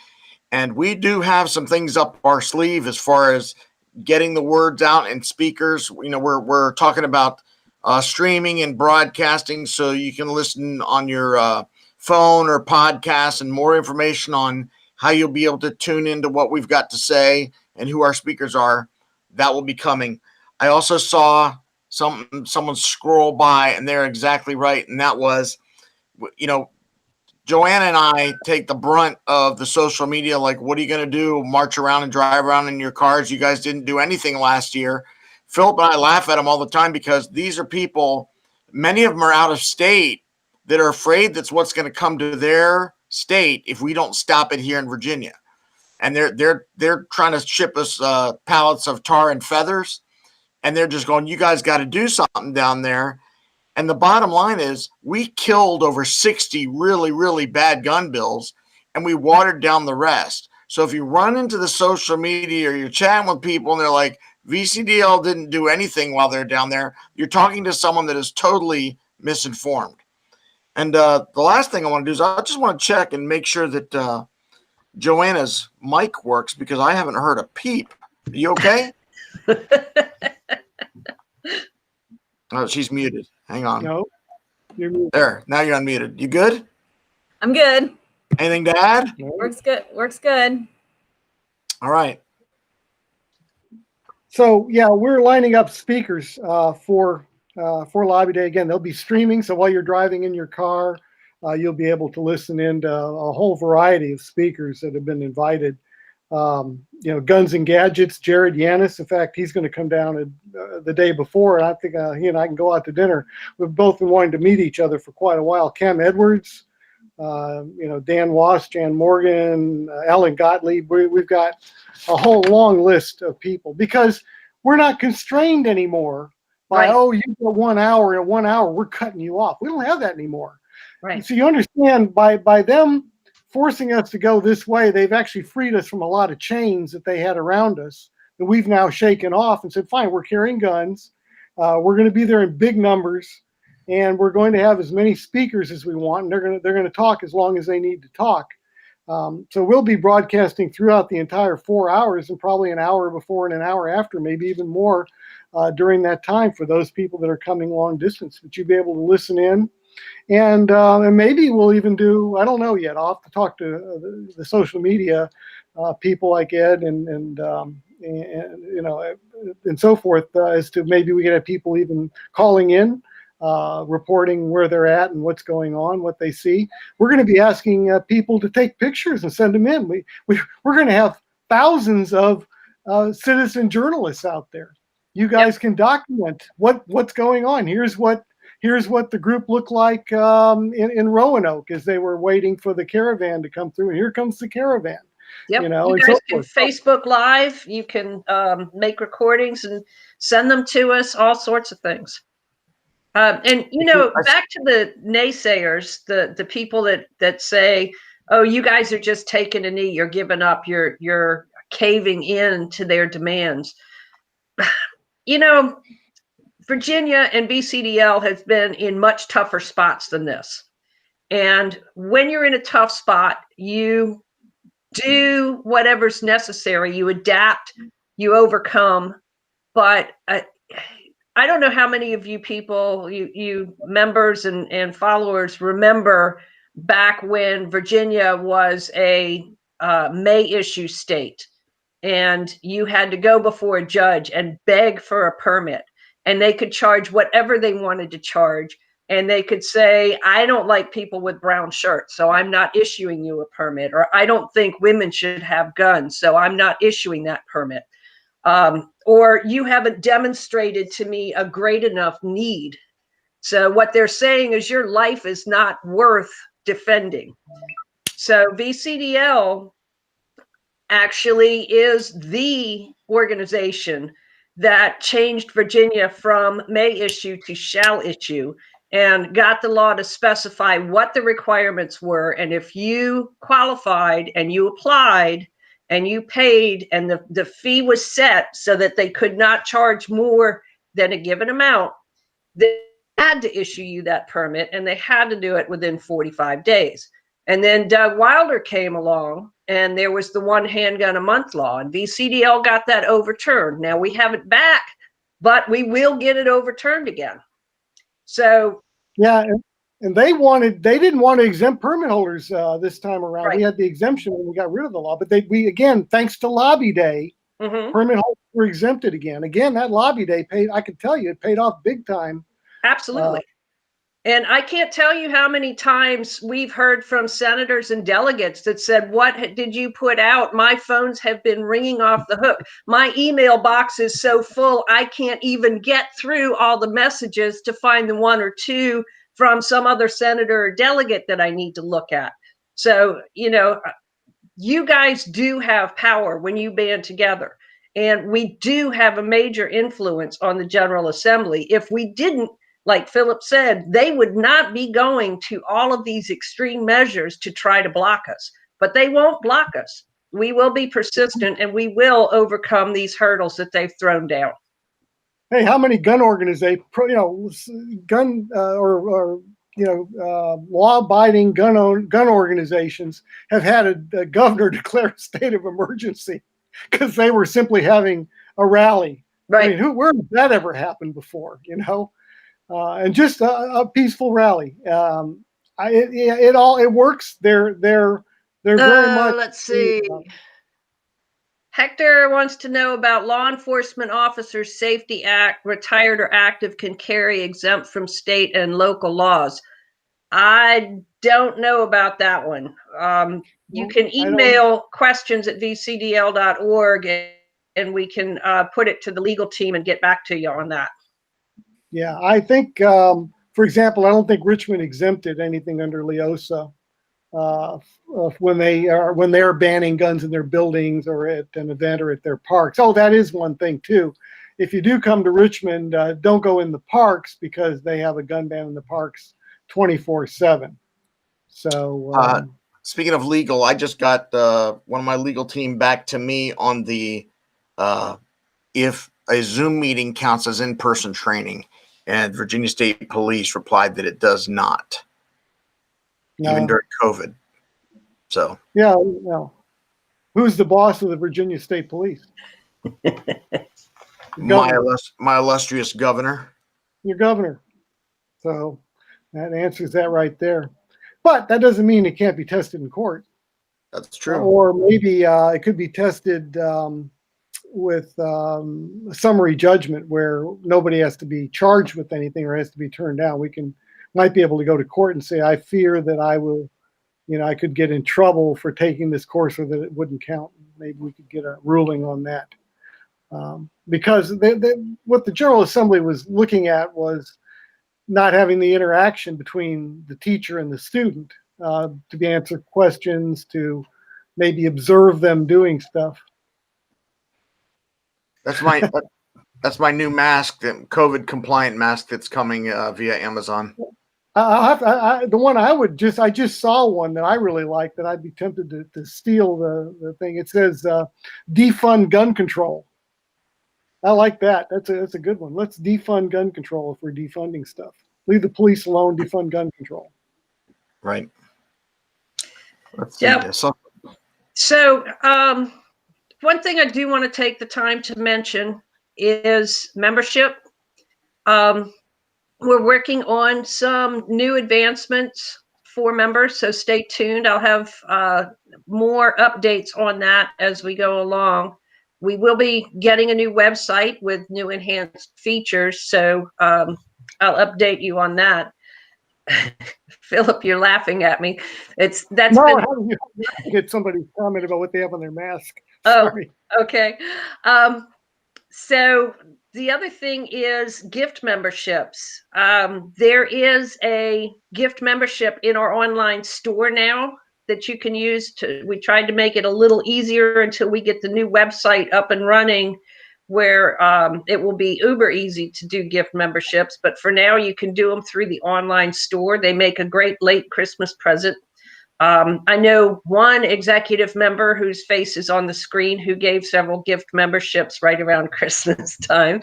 And we do have some things up our sleeve as far as getting the words out and speakers. You know, we're talking about streaming and broadcasting so you can listen on your phone or podcast, and more information on how you'll be able to tune into what we've got to say and who our speakers are. That will be coming. I also saw someone scroll by, and they're exactly right. And that was, you know, Joanna and I take the brunt of the social media. Like, what are you going to do? March around and drive around in your cars? You guys didn't do anything last year. Philip and I laugh at them all the time because these are people, many of them are out of state, that are afraid that's what's going to come to their state if we don't stop it here in Virginia. And they're trying to ship us pallets of tar and feathers, and they're just going, you guys got to do something down there. And the bottom line is we killed over 60 really, really bad gun bills, and we watered down the rest. So if you run into the social media or you're chatting with people and they're like, VCDL didn't do anything while they're down there, you're talking to someone that is totally misinformed. And the last thing I want to do is I just want to check and make sure that Joanna's mic works, because I haven't heard a peep. Are you okay? Oh, she's muted. Hang on. No, you're muted. There. Now you're unmuted. You good? I'm good. Anything to add? Works good. Works good. All right. So yeah, we're lining up speakers for Lobby Day. Again, they'll be streaming. So while you're driving in your car, you'll be able to listen into a whole variety of speakers that have been invited. You know, Guns and Gadgets, Jared Yanis. In fact, he's going to come down the day before, and I think he and I can go out to dinner. We've both been wanting to meet each other for quite a while. Cam Edwards, you know, Dan Wass, Jan Morgan, Alan Gottlieb. We've got a whole long list of people because we're not constrained anymore by, Right. oh, you've got 1 hour, and 1 hour, we're cutting you off. We don't have that anymore. Right. So you understand, by them forcing us to go this way, they've actually freed us from a lot of chains that they had around us that we've now shaken off and said, fine, we're carrying guns. We're going to be there in big numbers, and we're going to have as many speakers as we want, and they're going to talk as long as they need to talk. So we'll be broadcasting throughout the entire 4 hours, and probably an hour before and an hour after, maybe even more during that time for those people that are coming long distance. But you'll be able to listen in, and maybe we'll even do, I don't know yet. I'll have to talk to the social media people like Ed and you know, and so forth, as to maybe we could have people even calling in, reporting where they're at and what's going on, what they see. We're going to be asking people to take pictures and send them in. We're going to have thousands of citizen journalists out there. You guys can document what's going on. Here's what the group looked like in Roanoke as they were waiting for the caravan to come through. And here comes the caravan. Yep. You know, you and guys so can forth. Facebook Live. You can make recordings and send them to us. All sorts of things. And you know, back to the naysayers, the people that say, "Oh, you guys are just taking a knee. You're giving up. You're caving in to their demands." You know, Virginia and BCDL has been in much tougher spots than this. And when you're in a tough spot, you do whatever's necessary. You adapt, you overcome. But I don't know how many of you people, you members and followers remember back when Virginia was a May issue state, and you had to go before a judge and beg for a permit, and they could charge whatever they wanted to charge. And they could say, I don't like people with brown shirts, so I'm not issuing you a permit. Or I don't think women should have guns, so I'm not issuing that permit. Or you haven't demonstrated to me a great enough need. So what they're saying is your life is not worth defending. So VCDL actually is the organization that changed Virginia from may issue to shall issue, and got the law to specify what the requirements were. And if you qualified and you applied and you paid, and the fee was set so that they could not charge more than a given amount, they had to issue you that permit, and they had to do it within 45 days. And then Doug Wilder came along, and there was the one handgun a month law, and VCDL got that overturned. Now we have it back, but we will get it overturned again. So yeah, and they didn't want to exempt permit holders this time around. Right. We had the exemption when we got rid of the law, but we again, thanks to Lobby Day, permit holders were exempted again. Again, that Lobby Day paid. I can tell you, it paid off big time. Absolutely. And I can't tell you how many times we've heard from senators and delegates that said, what did you put out? My phones have been ringing off the hook. My email box is so full, I can't even get through all the messages to find the one or two from some other senator or delegate that I need to look at. So, you know, you guys do have power when you band together. And we do have a major influence on the General Assembly. If we didn't, like Philip said, they would not be going to all of these extreme measures to try to block us. But they won't block us. We will be persistent, and we will overcome these hurdles that they've thrown down. Hey, how many gun organizations, law-abiding gun organizations have had a governor declare a state of emergency because they were simply having a rally? Right. I mean, where did that ever happen before? You know. And just a peaceful rally. It works. They're very much. Let's see. Hector wants to know about Law Enforcement Officers Safety Act. Retired or active can carry, exempt from state and local laws. I don't know about that one. You can email questions@vcdl.org, and we can put it to the legal team and get back to you on that. Yeah, I think, for example, I don't think Richmond exempted anything under LEOSA when they're banning guns in their buildings or at an event or at their parks. Oh, that is one thing too. If you do come to Richmond, don't go in the parks because they have a gun ban in the parks 24/7. So, speaking of legal, I just got one of my legal team back to me on the if a Zoom meeting counts as in-person training. And Virginia State Police replied that it does not, even during COVID. So Yeah. Well, who's the boss of the Virginia State Police? my illustrious governor. Your governor. So that answers that right there. But that doesn't mean it can't be tested in court. That's true. Or maybe it could be tested with a summary judgment where nobody has to be charged with anything or has to be turned down. Might be able to go to court and say, I fear that I could get in trouble for taking this course or that it wouldn't count. Maybe we could get a ruling on that. Because what the General Assembly was looking at was not having the interaction between the teacher and the student to be answer questions, to maybe observe them doing stuff. That's my new mask, COVID compliant mask that's coming via Amazon. The one I just saw one that I really like that I'd be tempted to steal the thing. It says defund gun control. I like that. That's a good one. Let's defund gun control if we're defunding stuff. Leave the police alone, defund gun control. Right. Let's see Yep. this. So one thing I do want to take the time to mention is membership. We're working on some new advancements for members, so stay tuned. I'll have more updates on that as we go along. We will be getting a new website with new enhanced features, so I'll update you on that. Philip, you're laughing at me. Get somebody comment about what they have on their mask. Sorry. Oh, okay. So the other thing is gift memberships. There is a gift membership in our online store now that you can use. We tried to make it a little easier until we get the new website up and running, where it will be uber easy to do gift memberships. But for now, you can do them through the online store. They make a great late Christmas present. I know one executive member whose face is on the screen who gave several gift memberships right around Christmas time.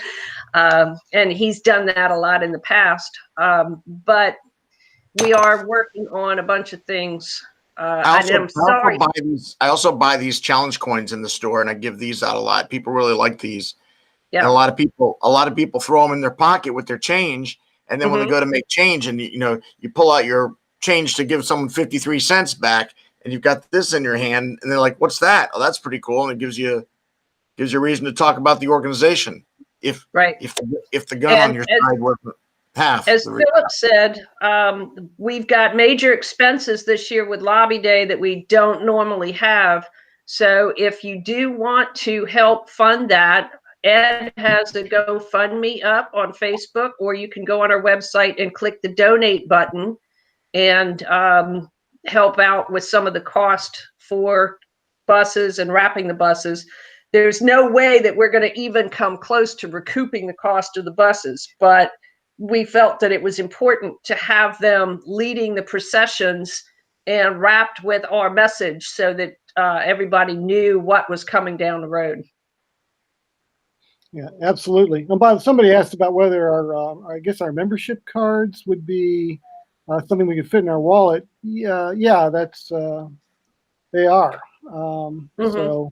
And he's done that a lot in the past. But we are working on a bunch of things. I also buy these challenge coins in the store, and I give these out a lot. People really like these. Yeah. And a lot of people throw them in their pocket with their change, and then when they go to make change, and you pull out your change to give someone 53 cents back, and you've got this in your hand, and they're like, "What's that?" Oh, that's pretty cool, and it gives you a reason to talk about the organization. If the gun on your side wasn't half. As Philip said, we've got major expenses this year with Lobby Day that we don't normally have. So if you do want to help fund that, Ed has a GoFundMe up on Facebook, or you can go on our website and click the donate button and help out with some of the cost for buses and wrapping the buses. There's no way that we're going to even come close to recouping the cost of the buses, but we felt that it was important to have them leading the processions and wrapped with our message so that everybody knew what was coming down the road. Yeah, absolutely. And somebody asked about whether our membership cards would be something we could fit in our wallet. Yeah, that's they are. So.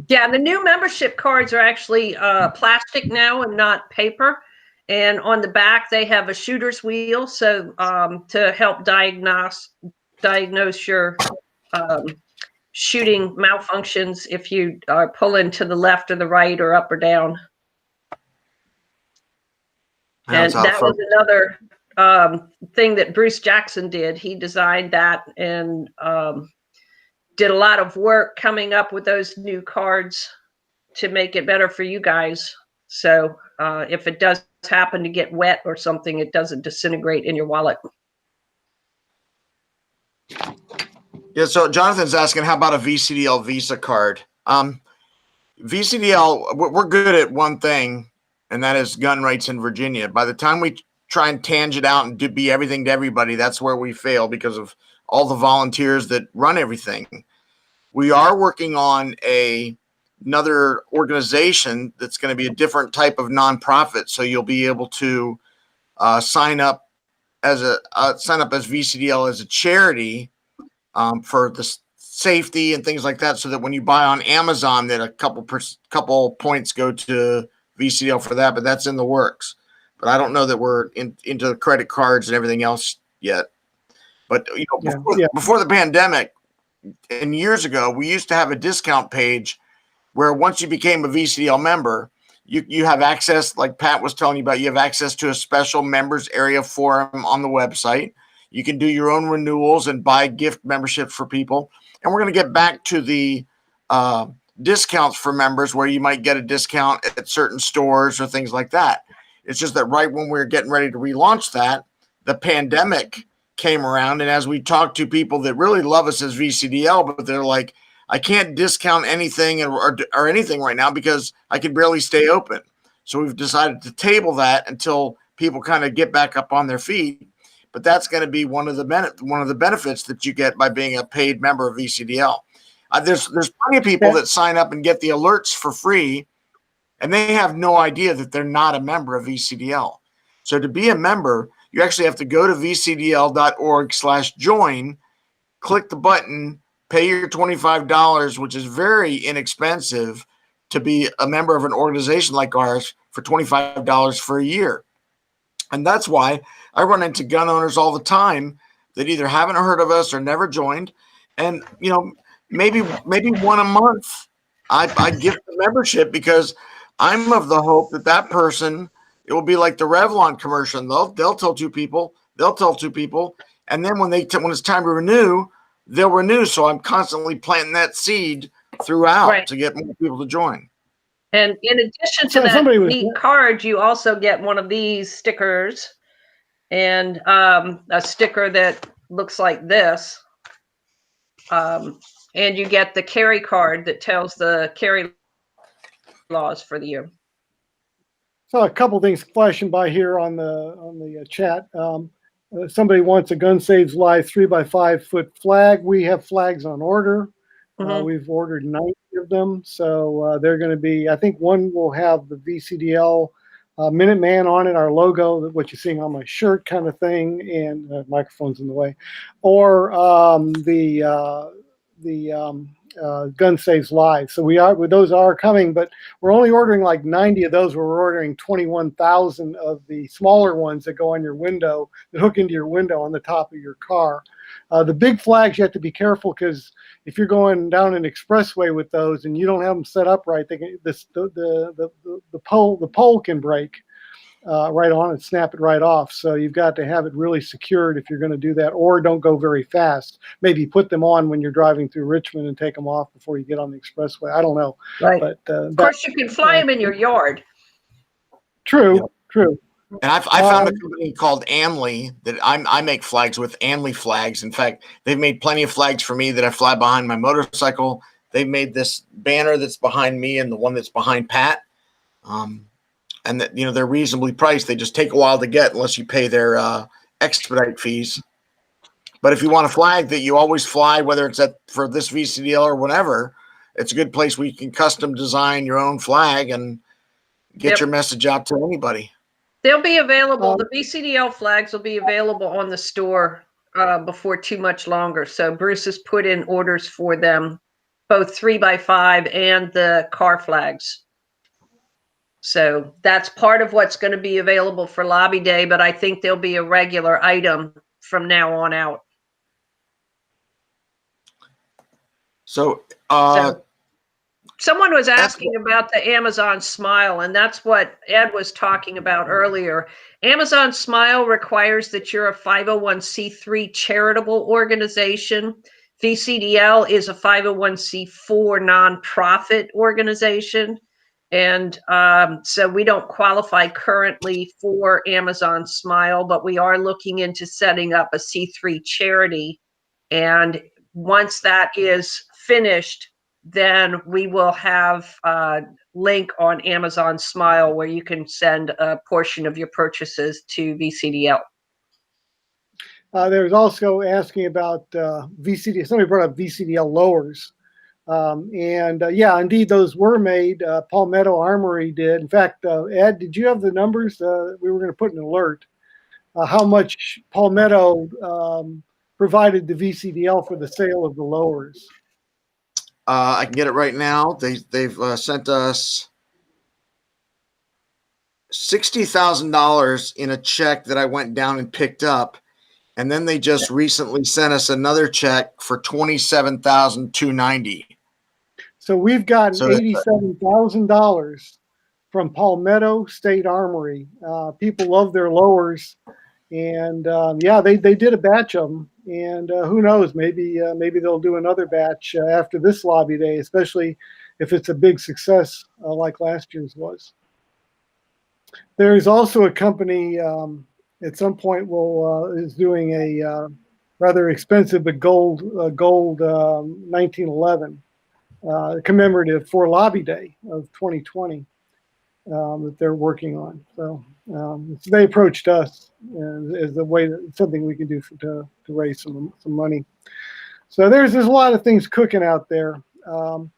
Yeah, the new membership cards are actually plastic now and not paper. And on the back, they have a shooter's wheel, so to help diagnose your shooting malfunctions if you are pulling to the left or the right or up or down. And that was another thing that Bruce Jackson did. He designed that and did a lot of work coming up with those new cards to make it better for you guys. So if it does happen to get wet or something, it doesn't disintegrate in your wallet. Yeah, so Jonathan's asking, how about a VCDL Visa card? VCDL, we're good at one thing, and that is gun rights in Virginia. By the time we try and tangent out and be everything to everybody, that's where we fail because of all the volunteers that run everything. We are working on another organization that's going to be a different type of nonprofit. So you'll be able to sign up as VCDL as a charity for safety and things like that, so that when you buy on Amazon, that a couple points go to VCDL for that. But that's in the works. But I don't know that we're into the credit cards and everything else yet. But before the pandemic and years ago, we used to have a discount page where once you became a VCDL member, you have access, like Pat was telling you about, you have access to a special members area forum on the website. You can do your own renewals and buy gift memberships for people. And we're going to get back to the discounts for members, where you might get a discount at certain stores or things like that. It's just that right when we're getting ready to relaunch that, the pandemic came around. And as we talked to people that really love us as VCDL, but they're like, I can't discount anything or anything right now because I can barely stay open. So we've decided to table that until people kind of get back up on their feet. But that's going to be one of the benefits that you get by being a paid member of VCDL. There's plenty of people that sign up and get the alerts for free, and they have no idea that they're not a member of VCDL. So to be a member, you actually have to go to vcdl.org/join, click the button, pay your $25, which is very inexpensive to be a member of an organization like ours, for $25 for a year. And that's why I run into gun owners all the time that either haven't heard of us or never joined. And, maybe one a month I give the membership, because I'm of the hope that person, it will be like the Revlon commercial. They'll tell two people, and then when it's time to renew, they'll renew. So I'm constantly planting that seed throughout to get more people to join. And in addition to that neat card, you also get one of these stickers, and a sticker that looks like this. And you get the carry card that tells the carry laws for the year. So a couple things flashing by here on the chat. Somebody wants a Gun Saves Live 3x5 foot flag. We have flags on order. We've ordered 90 of them. So they're going to be, I think one will have the VCDL Minuteman on it, our logo, what you're seeing on my shirt kind of thing, and microphone's in the way, or the Gun Saves Live. So those are coming, but we're only ordering like 90 of those. We're ordering 21,000 of the smaller ones that go on your window, that hook into your window on the top of your car. The big flags, you have to be careful, because if you're going down an expressway with those and you don't have them set up right, the pole can break right on and snap it right off. So you've got to have it really secured if you're going to do that, or don't go very fast. Maybe put them on when you're driving through Richmond and take them off before you get on the expressway. I don't know. Right. But of course, you can fly them in your yard. True. And I found a company called Anley that I make flags with, Anley flags. In fact, they've made plenty of flags for me that I fly behind my motorcycle. They've made this banner that's behind me and the one that's behind Pat. And that, they're reasonably priced. They just take a while to get unless you pay their expedite fees. But if you want a flag that you always fly, whether it's for this VCDL or whatever, it's a good place where you can custom design your own flag and get your message out to anybody. They'll be available. The VCDL flags will be available on the store before too much longer. So Bruce has put in orders for them, both 3x5 and the car flags. So that's part of what's going to be available for Lobby Day, but I think there'll be a regular item from now on out. So someone was asking about the Amazon Smile, and that's what Ed was talking about earlier. Amazon Smile requires that you're a 501c3 charitable organization. VCDL is a 501c4 nonprofit organization. And so we don't qualify currently for Amazon Smile, but we are looking into setting up a C3 charity. And once that is finished, then we will have a link on Amazon Smile where you can send a portion of your purchases to VCDL. There was also asking about VCDL. Somebody brought up VCDL lowers. Yeah, indeed, those were made. Palmetto Armory did. In fact, Ed, did you have the numbers? We were going to put an alert. How much Palmetto provided the VCDL for the sale of the lowers? I can get it right now. They've sent us $60,000 in a check that I went down and picked up, and then they just recently sent us another check for $27,290. So we've gotten $87,000 from Palmetto State Armory. People love their lowers, and yeah, they did a batch of them. And who knows? Maybe they'll do another batch after this lobby day, especially if it's a big success like last year's was. There is also a company at some point is doing a rather expensive but gold 1911 commemorative for Lobby Day of 2020 that they're working on. So they approached us as a way that something we can do to raise some money. So there's a lot of things cooking out there. Our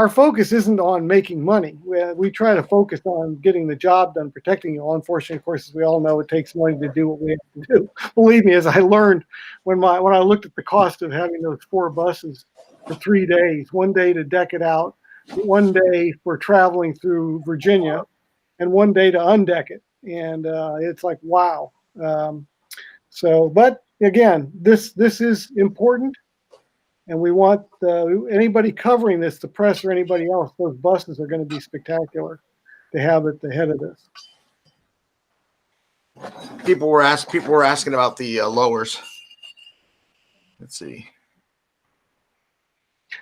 focus isn't on making money. We try to focus on getting the job done, protecting you all. Unfortunately, of course, as we all know, it takes money to do what we have to do. Believe me, as I learned when I looked at the cost of having those 4 buses for 3 days, one day to deck it out, one day for traveling through Virginia, and one day to undeck it. And it's like, wow. But again, this is important. And we want anybody covering this, the press or anybody else, those buses are going to be spectacular to have at the head of this. People were asking about the lowers. Let's see.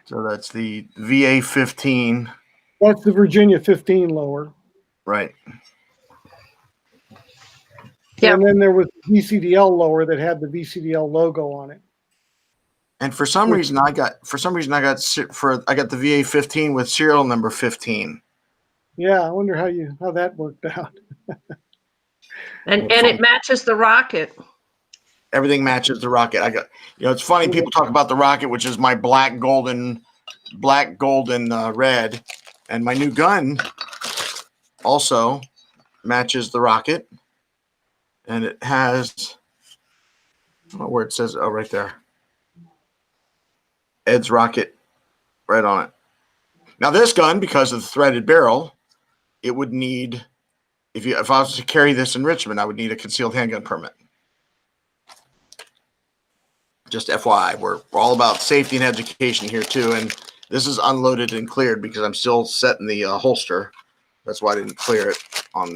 So that's the VA 15. That's the Virginia 15 lower. Right. Yeah. And then there was the VCDL lower that had the VCDL logo on it. And for some reason I got the VA 15 with serial number 15. Yeah, I wonder how that worked out. And it matches the rocket. Everything matches the rocket. It's funny, people talk about the rocket, which is my black golden red, and my new gun also matches the rocket, and it has, I don't know where it says, oh, right there, Ed's rocket right on it. Now this gun, because of the threaded barrel, it would need, if I was to carry this in Richmond, I would need a concealed handgun permit. Just FYI, we're all about safety and education here too, and this is unloaded and cleared because I'm still setting the holster. That's why I didn't clear it on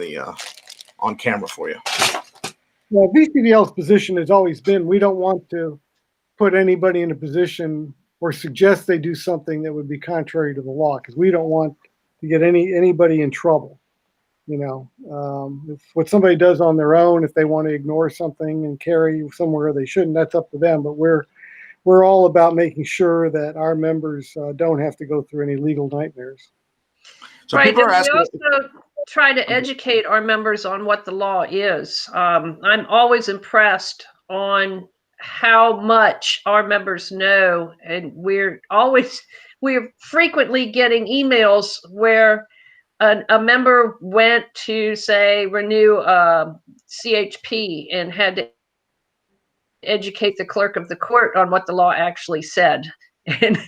camera for you. Well, VCDL's position has always been we don't want to put anybody in a position or suggest they do something that would be contrary to the law, because we don't want to get anybody in trouble. If what somebody does on their own, if they want to ignore something and carry somewhere they shouldn't, that's up to them. But we're all about making sure that our members don't have to go through any legal nightmares. So right. People are asking, we also try to educate our members on what the law is. I'm always impressed on how much our members know, and we're frequently getting emails where a member went to, say, renew CHP and had to educate the clerk of the court on what the law actually said. And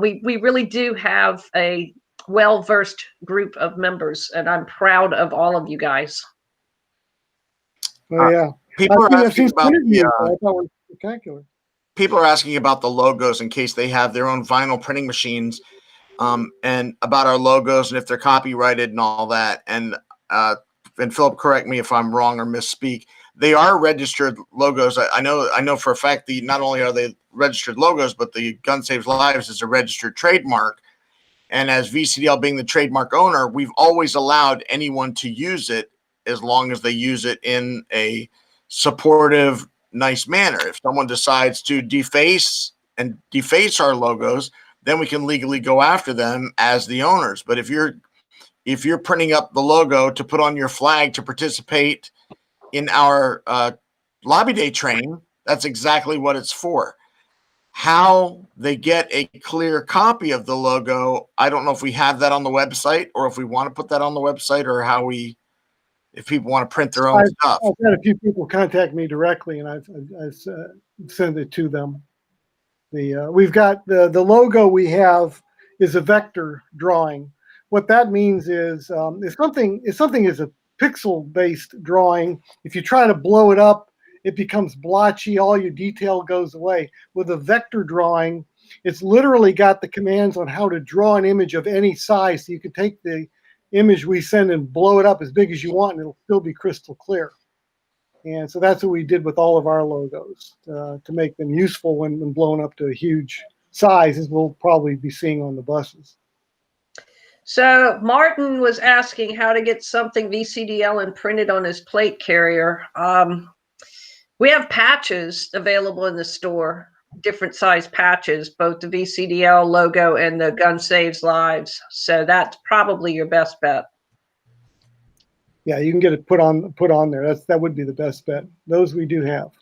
we really do have a well-versed group of members, and I'm proud of all of you guys. Oh, yeah. People are asking about I thought were spectacular. People are asking about the logos in case they have their own vinyl printing machines, and about our logos and if they're copyrighted and all that. And Philip, correct me if I'm wrong or misspeak. They are registered logos. I know for a fact not only are they registered logos, but the Gun Saves Lives is a registered trademark. And as VCDL being the trademark owner, we've always allowed anyone to use it as long as they use it in a supportive, nice manner. If someone decides to deface our logos, then we can legally go after them as the owners. But if you're printing up the logo to put on your flag to participate in our lobby day training, that's exactly what it's for. How they get a clear copy of the logo, I don't know if we have that on the website or if we want to put that on the website, or if people want to print their own stuff. I've had a few people contact me directly, and I've sent it to them. We've got the logo we have is a vector drawing. What that means is if something is a pixel-based drawing, if you try to blow it up, it becomes blotchy. All your detail goes away. With a vector drawing, it's literally got the commands on how to draw an image of any size. So you can take the image we send and blow it up as big as you want, and it'll still be crystal clear. And so that's what we did with all of our logos to make them useful when blown up to a huge size, as we'll probably be seeing on the buses. So Martin was asking how to get something VCDL and printed on his plate carrier. We have patches available in the store, different size patches, both the VCDL logo and the Gun Saves Lives. So that's probably your best bet. Yeah, you can get it put on there. That would be the best bet. Those we do have.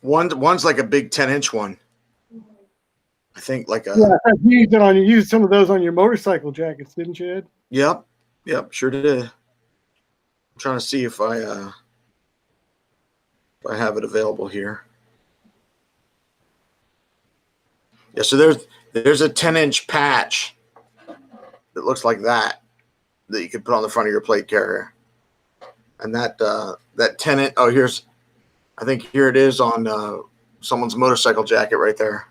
One's like a big 10-inch one. I think like a. Yeah, you used some of those on your motorcycle jackets, didn't you, Ed? Yep, sure did. I'm trying to see if I have it available here. Yeah, so there's a 10-inch patch that looks like that you could put on the front of your plate carrier. And that 10-inch, I think here it is on someone's motorcycle jacket right there.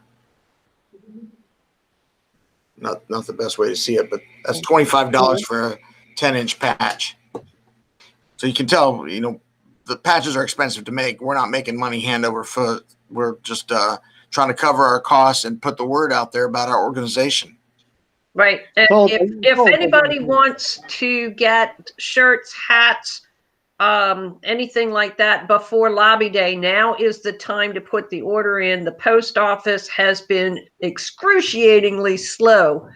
Not the best way to see it, but that's $25 for a 10-inch patch. So you can tell, the patches are expensive to make. We're not making money hand over foot. We're just trying to cover our costs and put the word out there about our organization. Right. And if anybody wants to get shirts, hats, anything like that before Lobby Day, now is the time to put the order in. The post office has been excruciatingly slow,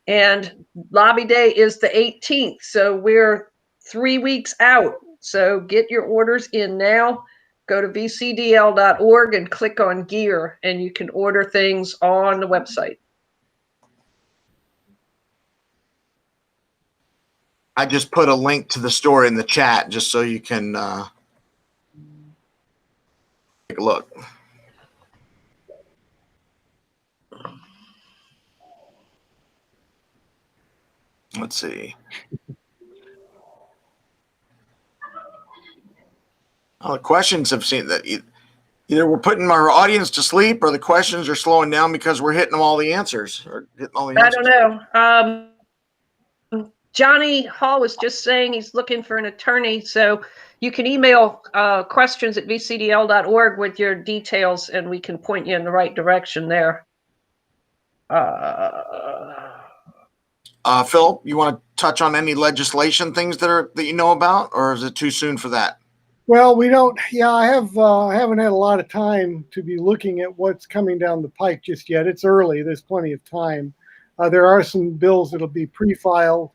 and Lobby Day is the 18th, so we're 3 weeks out. So get your orders in now. Go to vcdl.org and click on gear, and you can order things on the website. I just put a link to the store in the chat just so you can take a look. Let's see. The questions have seen that either we're putting our audience to sleep or the questions are slowing down because we're hitting all the answers. I don't know. Johnny Hall was just saying he's looking for an attorney, so you can email questions at vcdl.org with your details, and we can point you in the right direction there. Phil, you want to touch on any legislation things that you know about, or is it too soon for that? Well, we don't. Yeah, I haven't had a lot of time to be looking at what's coming down the pike just yet. It's early. There's plenty of time. There are some bills that'll be pre-filed.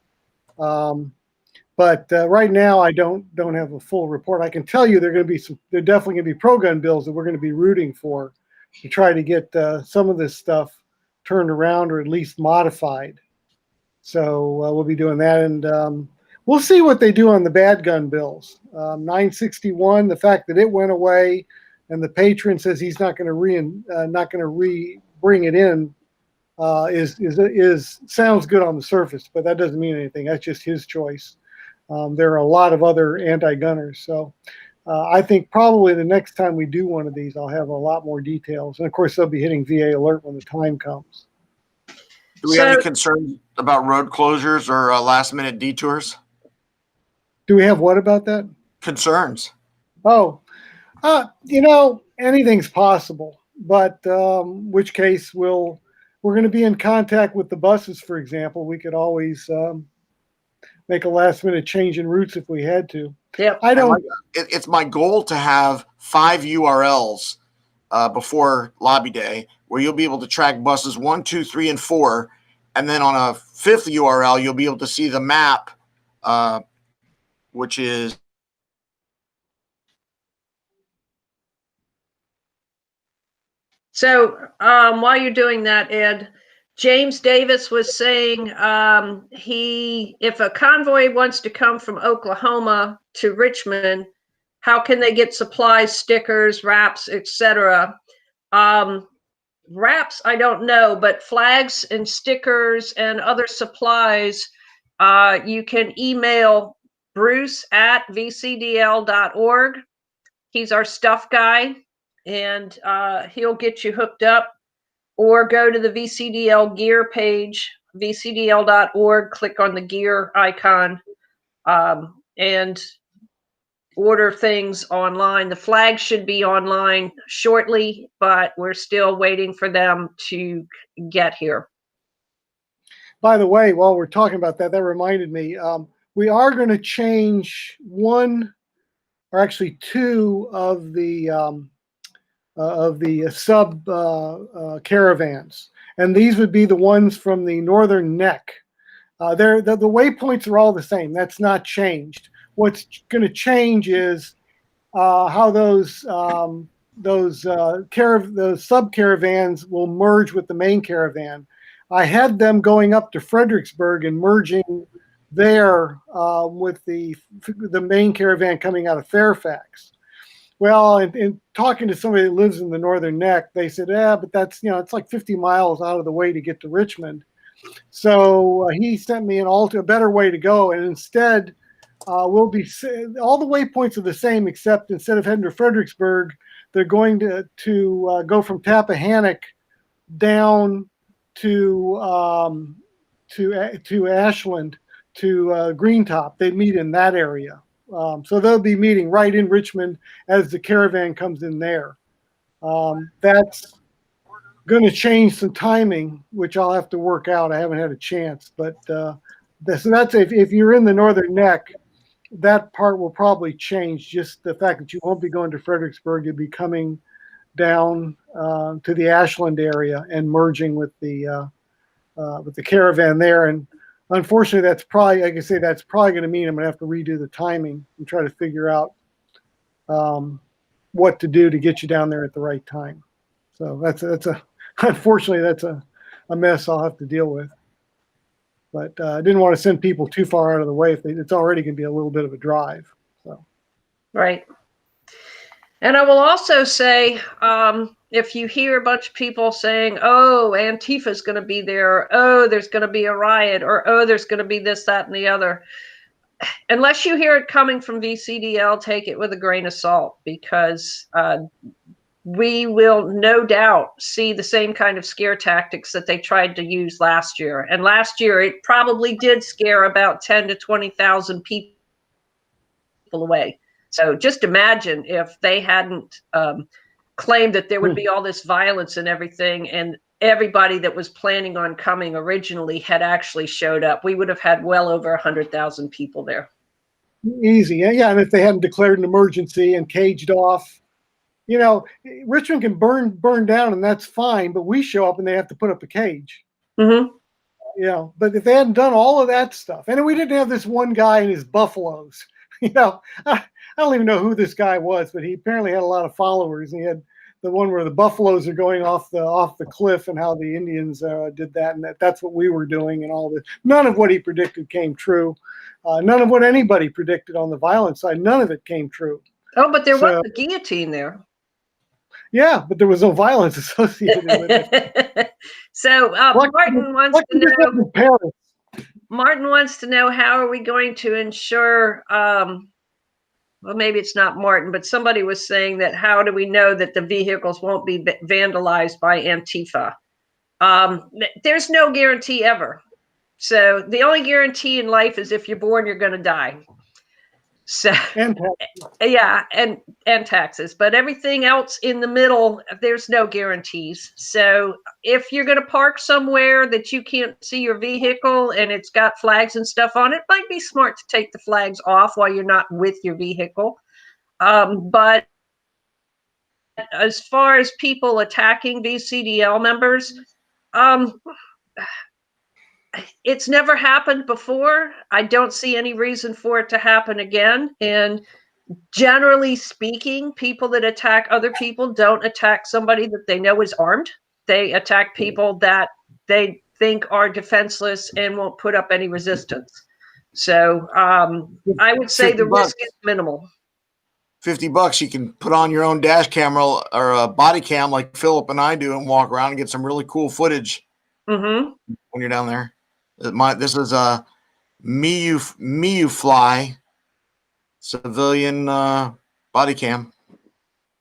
But right now, I don't have a full report. I can tell you there definitely going to be pro-gun bills that we're going to be rooting for to try to get some of this stuff turned around or at least modified. So we'll be doing that, and we'll see what they do on the bad gun bills. 961, the fact that it went away, and the patron says he's not going to bring it in. Sounds good on the surface, but that doesn't mean anything. That's just his choice. There are a lot of other anti-gunners, so I think probably the next time we do one of these, I'll have a lot more details, and of course they'll be hitting VA alert when the time comes. Do we have any concerns about road closures or last-minute detours? Do we have what about that? Concerns. Oh, anything's possible, but which case we're going to be in contact with the buses, for example. We could always make a last-minute change in routes if we had to. Yeah, It's my goal to have 5 URLs before Lobby Day, where you'll be able to track buses 1, 2, 3, and 4, and then on a 5th URL, you'll be able to see the map, which is. So while you're doing that, Ed, James Davis was saying if a convoy wants to come from Oklahoma to Richmond, how can they get supplies, stickers, wraps, etc.? wraps, I don't know, but flags and stickers and other supplies, you can email Bruce at vcdl.org. He's our stuff guy, and he'll get you hooked up. Or go to the VCDL gear page, vcdl.org, click on the gear icon, and order things online. The flag should be online shortly, but we're still waiting for them to get here. By the way, while we're talking about that, that reminded me, we are going to change one, or actually two of the sub caravans, and these would be the ones from the northern neck. The waypoints are all the same. That's not changed. What's going to change is how those sub caravans will merge with the main caravan. I had them going up to Fredericksburg and merging there with the main caravan coming out of Fairfax. Well, in talking to somebody that lives in the Northern Neck, they said, "Yeah, but that's it's like 50 miles out of the way to get to Richmond." So he sent me a better way to go, and instead, we'll be all the waypoints are the same, except instead of heading to Fredericksburg, they're going to go from Tappahannock down to Ashland to Greentop. They meet in that area. So they'll be meeting right in Richmond as the caravan comes in there. That's going to change some timing, which I'll have to work out. I haven't had a chance, but so that's if you're in the Northern Neck, that part will probably change. Just the fact that you won't be going to Fredericksburg, you'll be coming down to the Ashland area and merging with the caravan there. And unfortunately, that's probably, like I say, that's probably going to mean I'm going to have to redo the timing and try to figure out what to do to get you down there at the right time. So unfortunately, that's a mess I'll have to deal with. But I didn't want to send people too far out of the way if it's already going to be a little bit of a drive. So. Right. And I will also say, if you hear a bunch of people saying, "Oh, Antifa's going to be there," or, "Oh, there's going to be a riot," or, "Oh, there's going to be this, that, and the other," unless you hear it coming from VCDL, take it with a grain of salt, because we will no doubt see the same kind of scare tactics that they tried to use last year. And last year, it probably did scare about 10 to 20,000 people away. So just imagine if they hadn't claimed that there would be all this violence and everything, and everybody that was planning on coming originally had actually showed up. We would have had well over 100,000 people there. Easy. Yeah, and if they hadn't declared an emergency and caged off, Richmond can burn down, and that's fine, but we show up and they have to put up a cage. Mm-hmm. But if they hadn't done all of that stuff, and we didn't have this one guy and his buffaloes, I don't even know who this guy was, but he apparently had a lot of followers. And he had the one where the buffaloes are going off the cliff, and how the Indians did that, and that's what we were doing, and all this. None of what he predicted came true. None of what anybody predicted on the violent side, none of it came true. Oh, but there was a guillotine there. Yeah, but there was no violence associated with it. So Martin wants to know, how are we going to ensure, well, maybe it's not Martin, but somebody was saying that, how do we know that the vehicles won't be vandalized by Antifa? There's no guarantee ever. So the only guarantee in life is if you're born, you're going to die. So and taxes, but everything else in the middle, there's no guarantees. So if you're going to park somewhere that you can't see your vehicle and it's got flags and stuff on it, might be smart to take the flags off while you're not with your vehicle. But as far as people attacking VCDL members, it's never happened before. I don't see any reason for it to happen again. And generally speaking, people that attack other people don't attack somebody that they know is armed. They attack people that they think are defenseless and won't put up any resistance. So I would say the risk is minimal. $50, you can put on your own dash camera or a body cam like Philip and I do and walk around and get some really cool footage when you're down there. This is a Miu Fly civilian body cam.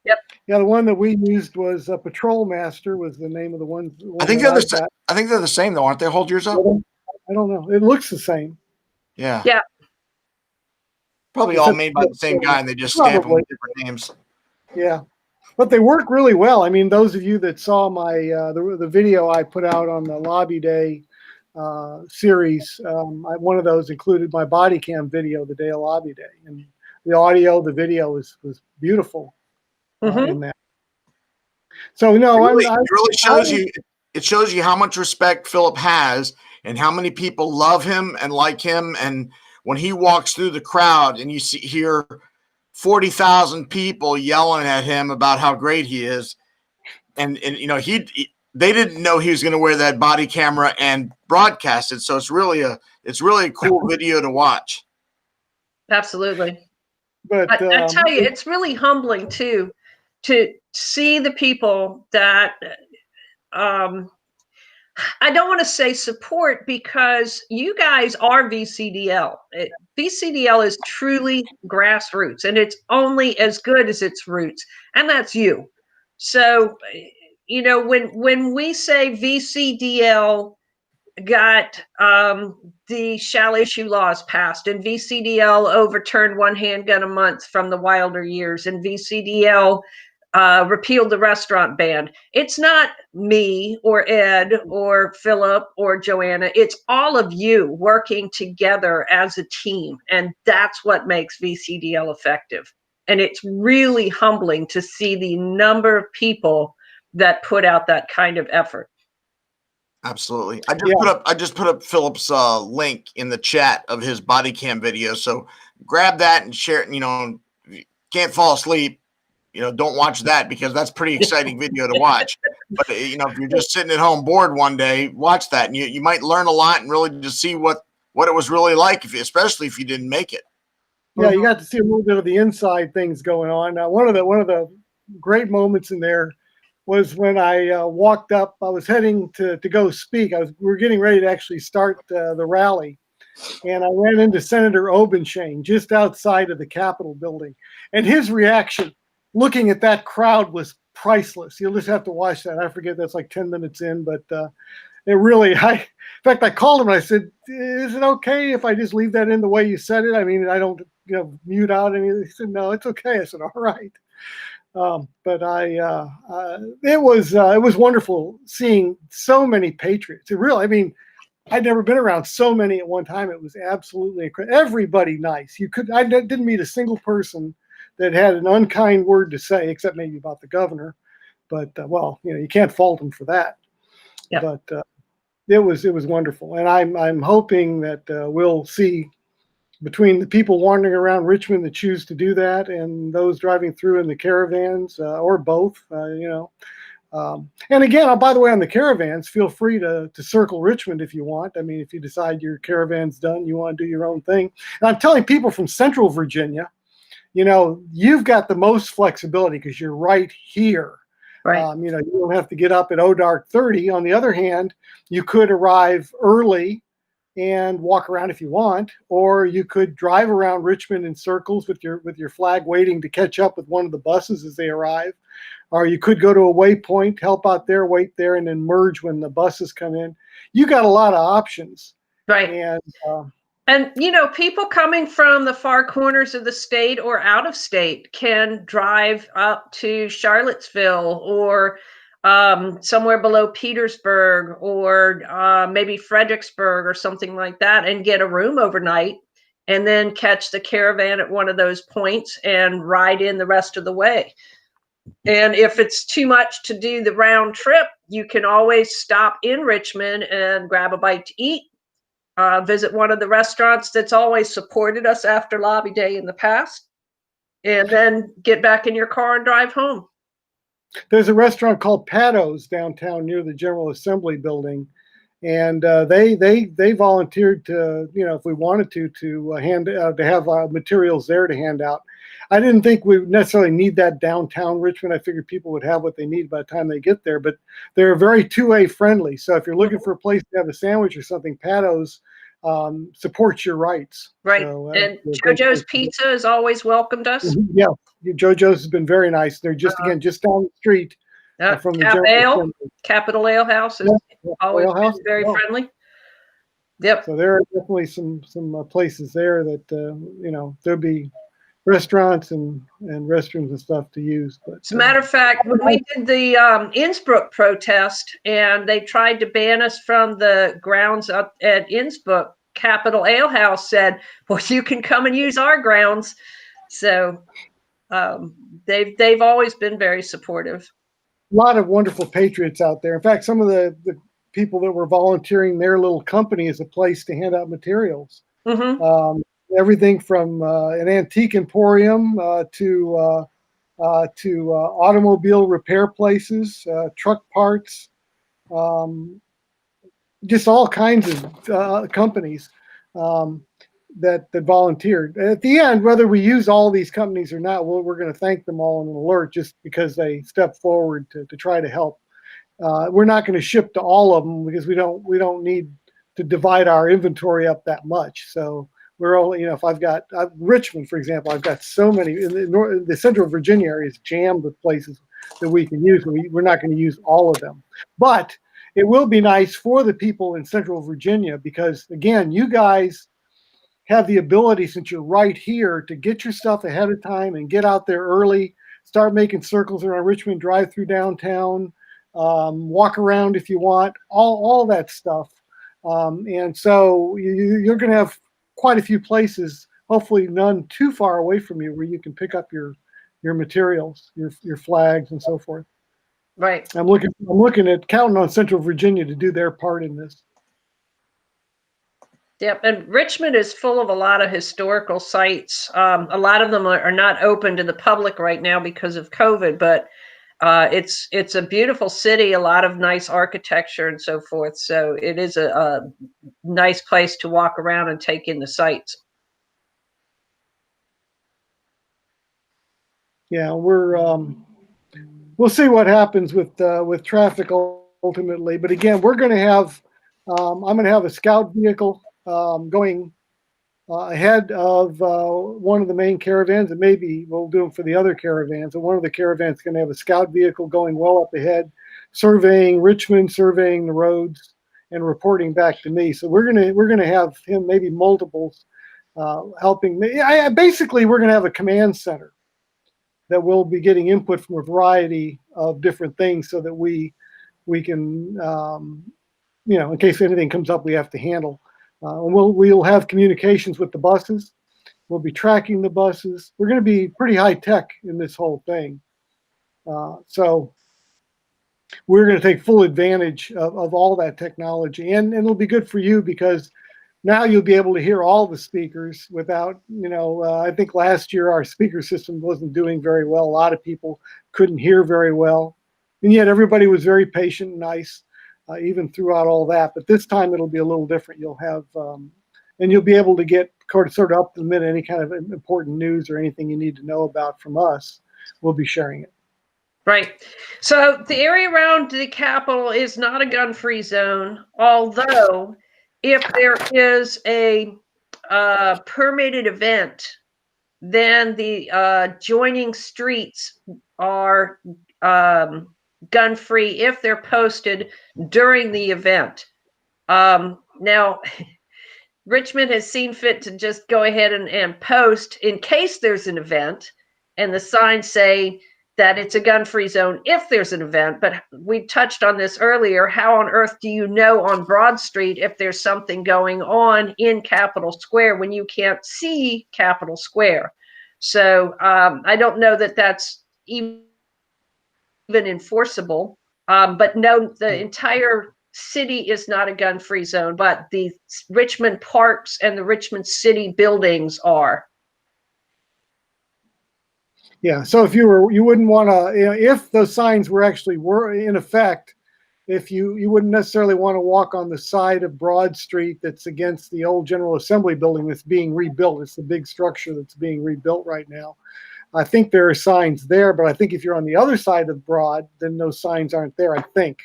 Yep. Yeah, the one that we used was Patrol Master was the name of the one. I think they're the same though, aren't they? Hold yours up. I don't know. It looks the same. Yeah. Yeah. Probably all made by the same guy, and they just stamp them with different names. Yeah, but they work really well. I mean, those of you that saw my the video I put out on the Lobby Day series, one of those included my body cam video the day of Lobby Day, and the audio, the video was beautiful in that. So no, it really shows you. It shows you how much respect Philip has, and how many people love him and like him, and when he walks through the crowd and you hear 40,000 people yelling at him about how great he is. And you know, they didn't know he was going to wear that body camera and broadcast it. So it's really a cool video to watch. Absolutely. But I tell you, it's really humbling too, to see the people that, I don't want to say support, because you guys are VCDL. VCDL is truly grassroots, and it's only as good as its roots, and that's you. So, you know, when we say VCDL got the shall issue laws passed, and VCDL overturned one handgun a month from the Wilder years, and VCDL repealed the restaurant ban. It's not me or Ed or Philip or Joanna. It's all of you working together as a team. And that's what makes VCDL effective. And it's really humbling to see the number of people that put out that kind of effort. Absolutely. I just put up Philip's link in the chat of his body cam video. So grab that and share it. You know, if you can't fall asleep, you know, don't watch that, because that's pretty exciting video to watch. But, you know, if you're just sitting at home bored one day, watch that, and you might learn a lot and really just see what it was really like, especially if you didn't make it. Yeah, you got to see a little bit of the inside things going on. One of the great moments in there was when I walked up. I was heading to go speak. We were getting ready to actually start the rally, and I ran into Senator Obenshain just outside of the Capitol building, and his reaction looking at that crowd was priceless. You'll just have to watch that. I forget, that's like 10 minutes in, but it really, in fact, I called him and I said, is it okay if I just leave that in the way you said it? I mean, I don't, mute out anything. He said, no, it's okay. I said, all right. But it was wonderful seeing so many patriots. It really, I mean, I'd never been around so many at one time. It was absolutely incredible. Everybody nice. I didn't meet a single person that had an unkind word to say, except maybe about the governor. But well, you can't fault him for that. Yeah. But it was wonderful, and I'm hoping that we'll see, between the people wandering around Richmond that choose to do that and those driving through in the caravans, or both, and again, by the way, on the caravans, feel free to circle Richmond if you want. I mean, if you decide your caravan's done, you want to do your own thing. And I'm telling people from Central Virginia, you've got the most flexibility because you're right here. Right. You don't have to get up at dark 30. On the other hand, you could arrive early and walk around if you want, or you could drive around Richmond in circles with your flag waiting to catch up with one of the buses as they arrive. Or you could go to a waypoint, help out there, wait there, and then merge when the buses come in. You got a lot of options. Right. And, people coming from the far corners of the state or out of state can drive up to Charlottesville or somewhere below Petersburg, or maybe Fredericksburg or something like that, and get a room overnight, and then catch the caravan at one of those points and ride in the rest of the way. And if it's too much to do the round trip, you can always stop in Richmond and grab a bite to eat. Visit one of the restaurants that's always supported us after Lobby Day in the past, and then get back in your car and drive home. There's a restaurant called Paddo's downtown near the General Assembly building, and they volunteered to, if we wanted to have materials there to hand out. I didn't think we necessarily need that downtown Richmond. I figured people would have what they need by the time they get there, but they're very two-way friendly. So if you're looking for a place to have a sandwich or something, Pato's supports your rights. Right. So, and JoJo's Pizza has always welcomed us. Yeah, JoJo's has been very nice. They're just just down the street from the Capital Ale House has always been very friendly. Yep. So there are definitely some places there that there'll be restaurants and restrooms and stuff to use. But as a matter of fact, when we did the Innsbruck protest and they tried to ban us from the grounds up at Innsbruck, Capital Ale House said, "Well, you can come and use our grounds." So they've always been very supportive. A lot of wonderful patriots out there. In fact, some of the people that were volunteering their little company as a place to hand out materials. Mm-hmm. Everything from an antique emporium to automobile repair places, truck parts, just all kinds of companies that volunteered. At the end, whether we use all these companies or not, we're going to thank them all in an alert just because they stepped forward to try to help. We're not going to ship to all of them because we don't need to divide our inventory up that much. So we're only, if I've got Richmond, for example, I've got so many in the Central Virginia area is jammed with places that we can use. We're not going to use all of them, but it will be nice for the people in Central Virginia because again, you guys have the ability, since you're right here, to get your stuff ahead of time and get out there early, start making circles around Richmond, drive through downtown, walk around if you want, all that stuff. And so you're going to have quite a few places, hopefully none too far away from you, where you can pick up your materials, your flags and so forth. Right. I'm looking at counting on Central Virginia to do their part in this. Yep, and Richmond is full of a lot of historical sites. A lot of them are not open to the public right now because of COVID, but it's a beautiful city, a lot of nice architecture and so forth. So it is a nice place to walk around and take in the sights. Yeah, we'll see what happens with traffic ultimately. But again, we're going to have I'm going to have a scout vehicle going ahead of one of the main caravans, and maybe we'll do them for the other caravans. And one of the caravans is going to have a scout vehicle going well up ahead, surveying Richmond, surveying the roads, and reporting back to me. So we're gonna have him, maybe multiples, helping me. Basically, we're going to have a command center that will be getting input from a variety of different things, so that we can, in case anything comes up we have to handle. And we'll have communications with the buses. We'll be tracking the buses. We're going to be pretty high tech in this whole thing. So we're going to take full advantage of all that technology. And it'll be good for you because now you'll be able to hear all the speakers without, I think last year our speaker system wasn't doing very well. A lot of people couldn't hear very well. And yet everybody was very patient and nice. Even throughout all that, but this time it'll be a little different. You'll have, and you'll be able to get sort of up to the minute any kind of important news or anything you need to know about from us. We'll be sharing it. Right. So the area around the Capitol is not a gun-free zone, although if there is a permitted event, then the adjoining streets are gun-free if they're posted during the event. Now, Richmond has seen fit to just go ahead and post in case there's an event, and the signs say that it's a gun-free zone if there's an event. But we touched on this earlier. How on earth do you know on Broad Street if there's something going on in Capitol Square when you can't see Capitol Square? So I don't know that that's even enforceable, but no, the entire city is not a gun-free zone, but the Richmond parks and the Richmond city buildings are. Yeah, so if you wouldn't want to, if those signs were in effect, if you wouldn't necessarily want to walk on the side of Broad Street that's against the old General Assembly building that's being rebuilt. It's the big structure that's being rebuilt right now. I think there are signs there, but I think if you're on the other side of Broad, then those signs aren't there, I think.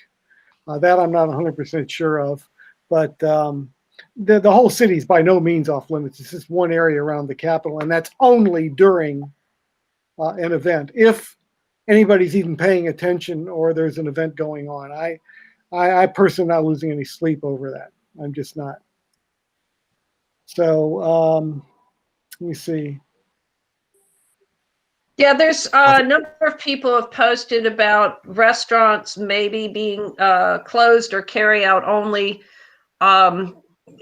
That I'm not 100% sure of. But the whole city is by no means off limits. It's just one area around the Capitol, and that's only during an event. If anybody's even paying attention or there's an event going on. I personally am not losing any sleep over that. I'm just not. So let me see. Yeah, there's a number of people have posted about restaurants maybe being closed or carry out only.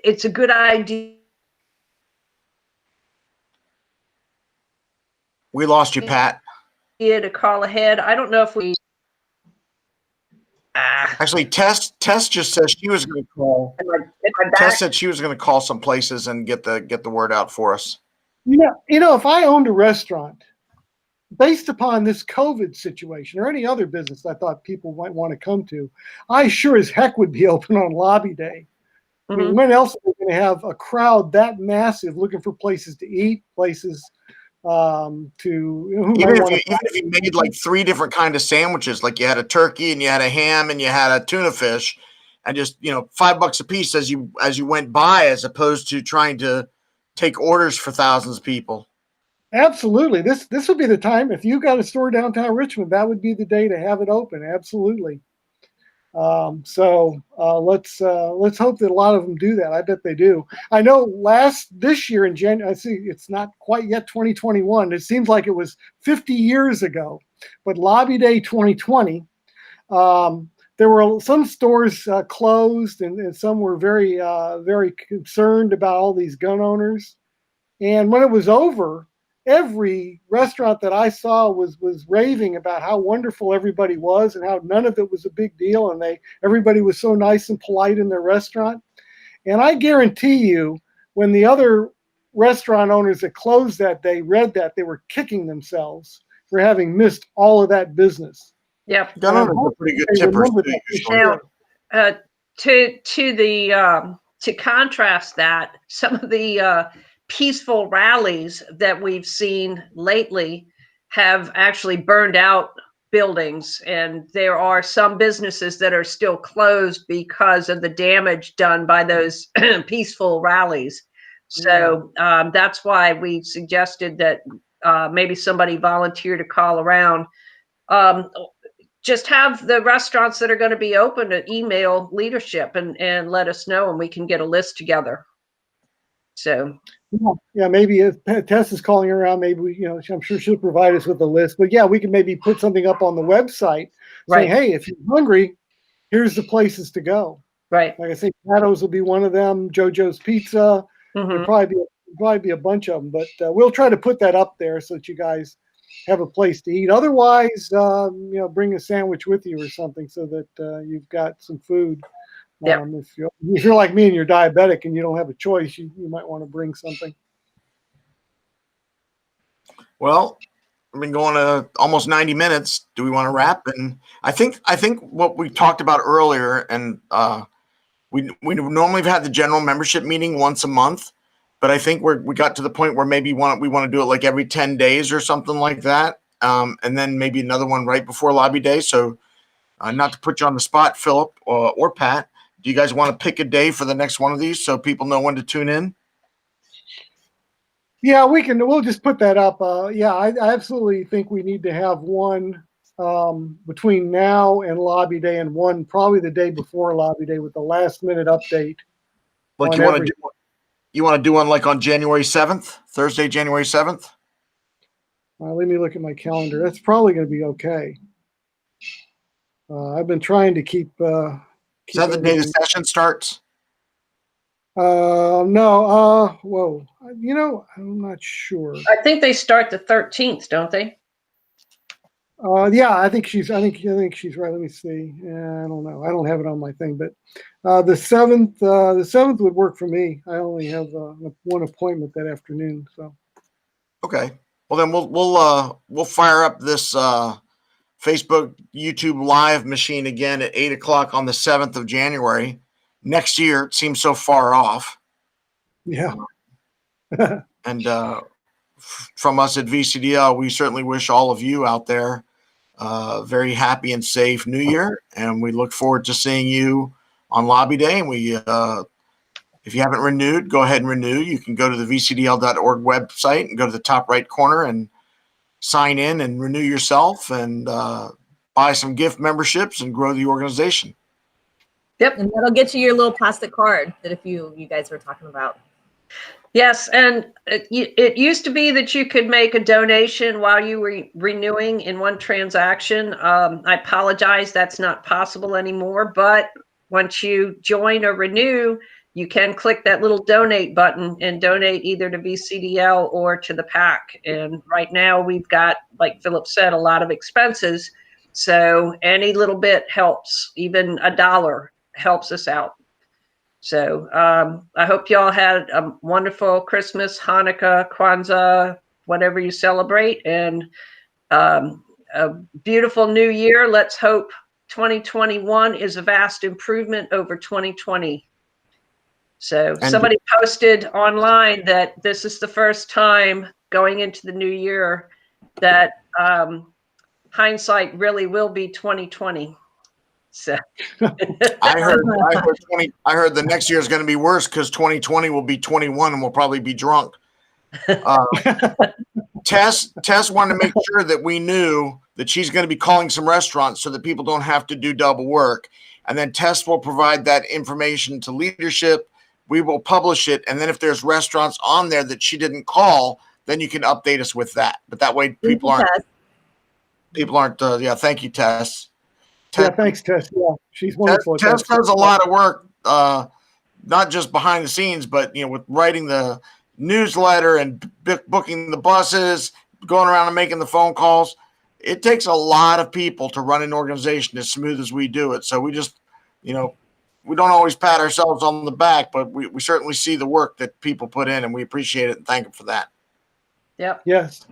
It's a good idea. We lost you, Pat. To call ahead. I don't know if we. Actually, Tess just said she was going to call. Tess said she was going to call some places and get the word out for us. You know, if I owned a restaurant, based upon this COVID situation or any other business I thought people might want to come to, I sure as heck would be open on lobby day. I mean, when else are we going to have a crowd that massive looking for places to eat, places to even if you made like 3 different kind of sandwiches, like you had a turkey and you had a ham and you had a tuna fish, and just $5 a piece as you went by, as opposed to trying to take orders for thousands of people. Absolutely. This would be the time. If you got a store downtown Richmond, that would be the day to have it open. Absolutely. So let's hope that a lot of them do that. I bet they do. I know this year in January, I see it's not quite yet 2021. It seems like it was 50 years ago, but Lobby Day 2020, there were some stores closed and some were very, very concerned about all these gun owners. And when it was over, every restaurant that I saw was raving about how wonderful everybody was and how none of it was a big deal, and everybody was so nice and polite in their restaurant. And I guarantee you, when the other restaurant owners that closed that day read that, they were kicking themselves for having missed all of that business. Yep. Gun owners are pretty good tippers too. Now, to contrast that, some of the peaceful rallies that we've seen lately have actually burned out buildings, and there are some businesses that are still closed because of the damage done by those peaceful rallies. So that's why we suggested that maybe somebody volunteer to call around. Just have the restaurants that are going to be open to email leadership and let us know, and we can get a list together. So yeah, maybe if Tess is calling around, maybe I'm sure she'll provide us with a list. But yeah, we can maybe put something up on the website saying, hey, if you're hungry, here's the places to go. Right. Like I say, Paddles will be one of them. JoJo's Pizza. There'll probably be a bunch of them. But we'll try to put that up there so that you guys have a place to eat. Otherwise, bring a sandwich with you or something so that you've got some food. Yeah. If you're like me and you're diabetic and you don't have a choice, you might want to bring something. Well, I've been going to almost 90 minutes. Do we want to wrap? And I think what we talked about earlier, and we normally have had the general membership meeting once a month, but I think we got to the point where maybe we want to do it like every 10 days or something like that, and then maybe another one right before Lobby Day. So not to put you on the spot, Philip or Pat, do you guys want to pick a day for the next one of these so people know when to tune in? Yeah, we'll just put that up. I absolutely think we need to have one between now and Lobby Day, and one probably the day before Lobby Day with the last minute update. Like you want to do one like on January 7th, Thursday, January 7th? Let me look at my calendar. That's probably going to be okay. I've been trying to keep. Is that the day the session starts? No. Whoa. I'm not sure. I think they start the 13th, don't they? Yeah, I think she's right. Let me see. I don't know. I don't have it on my thing, but the 7th would work for me. I only have one appointment that afternoon, so. Okay. Well, then we'll fire up this Facebook, YouTube live machine again at 8:00 on the 7th of January next year. It seems so far off. Yeah. And from us at VCDL, we certainly wish all of you out there very happy and safe New Year, and we look forward to seeing you on Lobby Day. And we, if you haven't renewed, go ahead and renew. You can go to the vcdl.org website and go to the top right corner and sign in and renew yourself and buy some gift memberships and grow the organization. Yep. And that'll get you your little plastic card that you guys were talking about. Yes, and it used to be that you could make a donation while you were renewing in one transaction. I apologize, that's not possible anymore. But once you join or renew, you can click that little donate button and donate either to VCDL or to the PAC. And right now we've got, like Philip said, a lot of expenses. So any little bit helps, even $1 helps us out. So I hope y'all had a wonderful Christmas, Hanukkah, Kwanzaa, whatever you celebrate, and a beautiful new year. Let's hope 2021 is a vast improvement over 2020. So somebody posted online that this is the first time going into the new year that hindsight really will be 2020. So I heard the next year is going to be worse because 2020 will be 21 and we'll probably be drunk. Tess wanted to make sure that we knew that she's going to be calling some restaurants so that people don't have to do double work. And then Tess will provide that information to leadership. We will publish it. And then if there's restaurants on there that she didn't call, then you can update us with that. But that way people aren't, yeah, thank you, Tess. Yeah, thanks, Tess. Yeah, she's wonderful. Tess does a lot of work, not just behind the scenes, but with writing the newsletter and booking the buses, going around and making the phone calls. It takes a lot of people to run an organization as smooth as we do it. So we just, we don't always pat ourselves on the back, but we certainly see the work that people put in, and we appreciate it and thank them for that. Yep. Yes.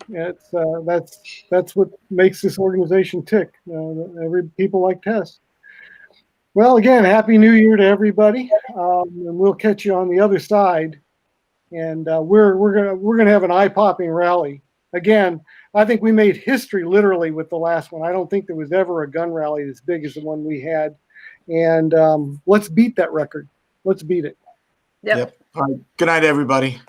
Yeah, that's what makes this organization tick. People like Tess. Well, again, Happy New Year to everybody, and we'll catch you on the other side. And we're gonna have an eye-popping rally. Again, I think we made history literally with the last one. I don't think there was ever a gun rally as big as the one we had. And let's beat that record. Let's beat it. Yep. All right. Good night, everybody.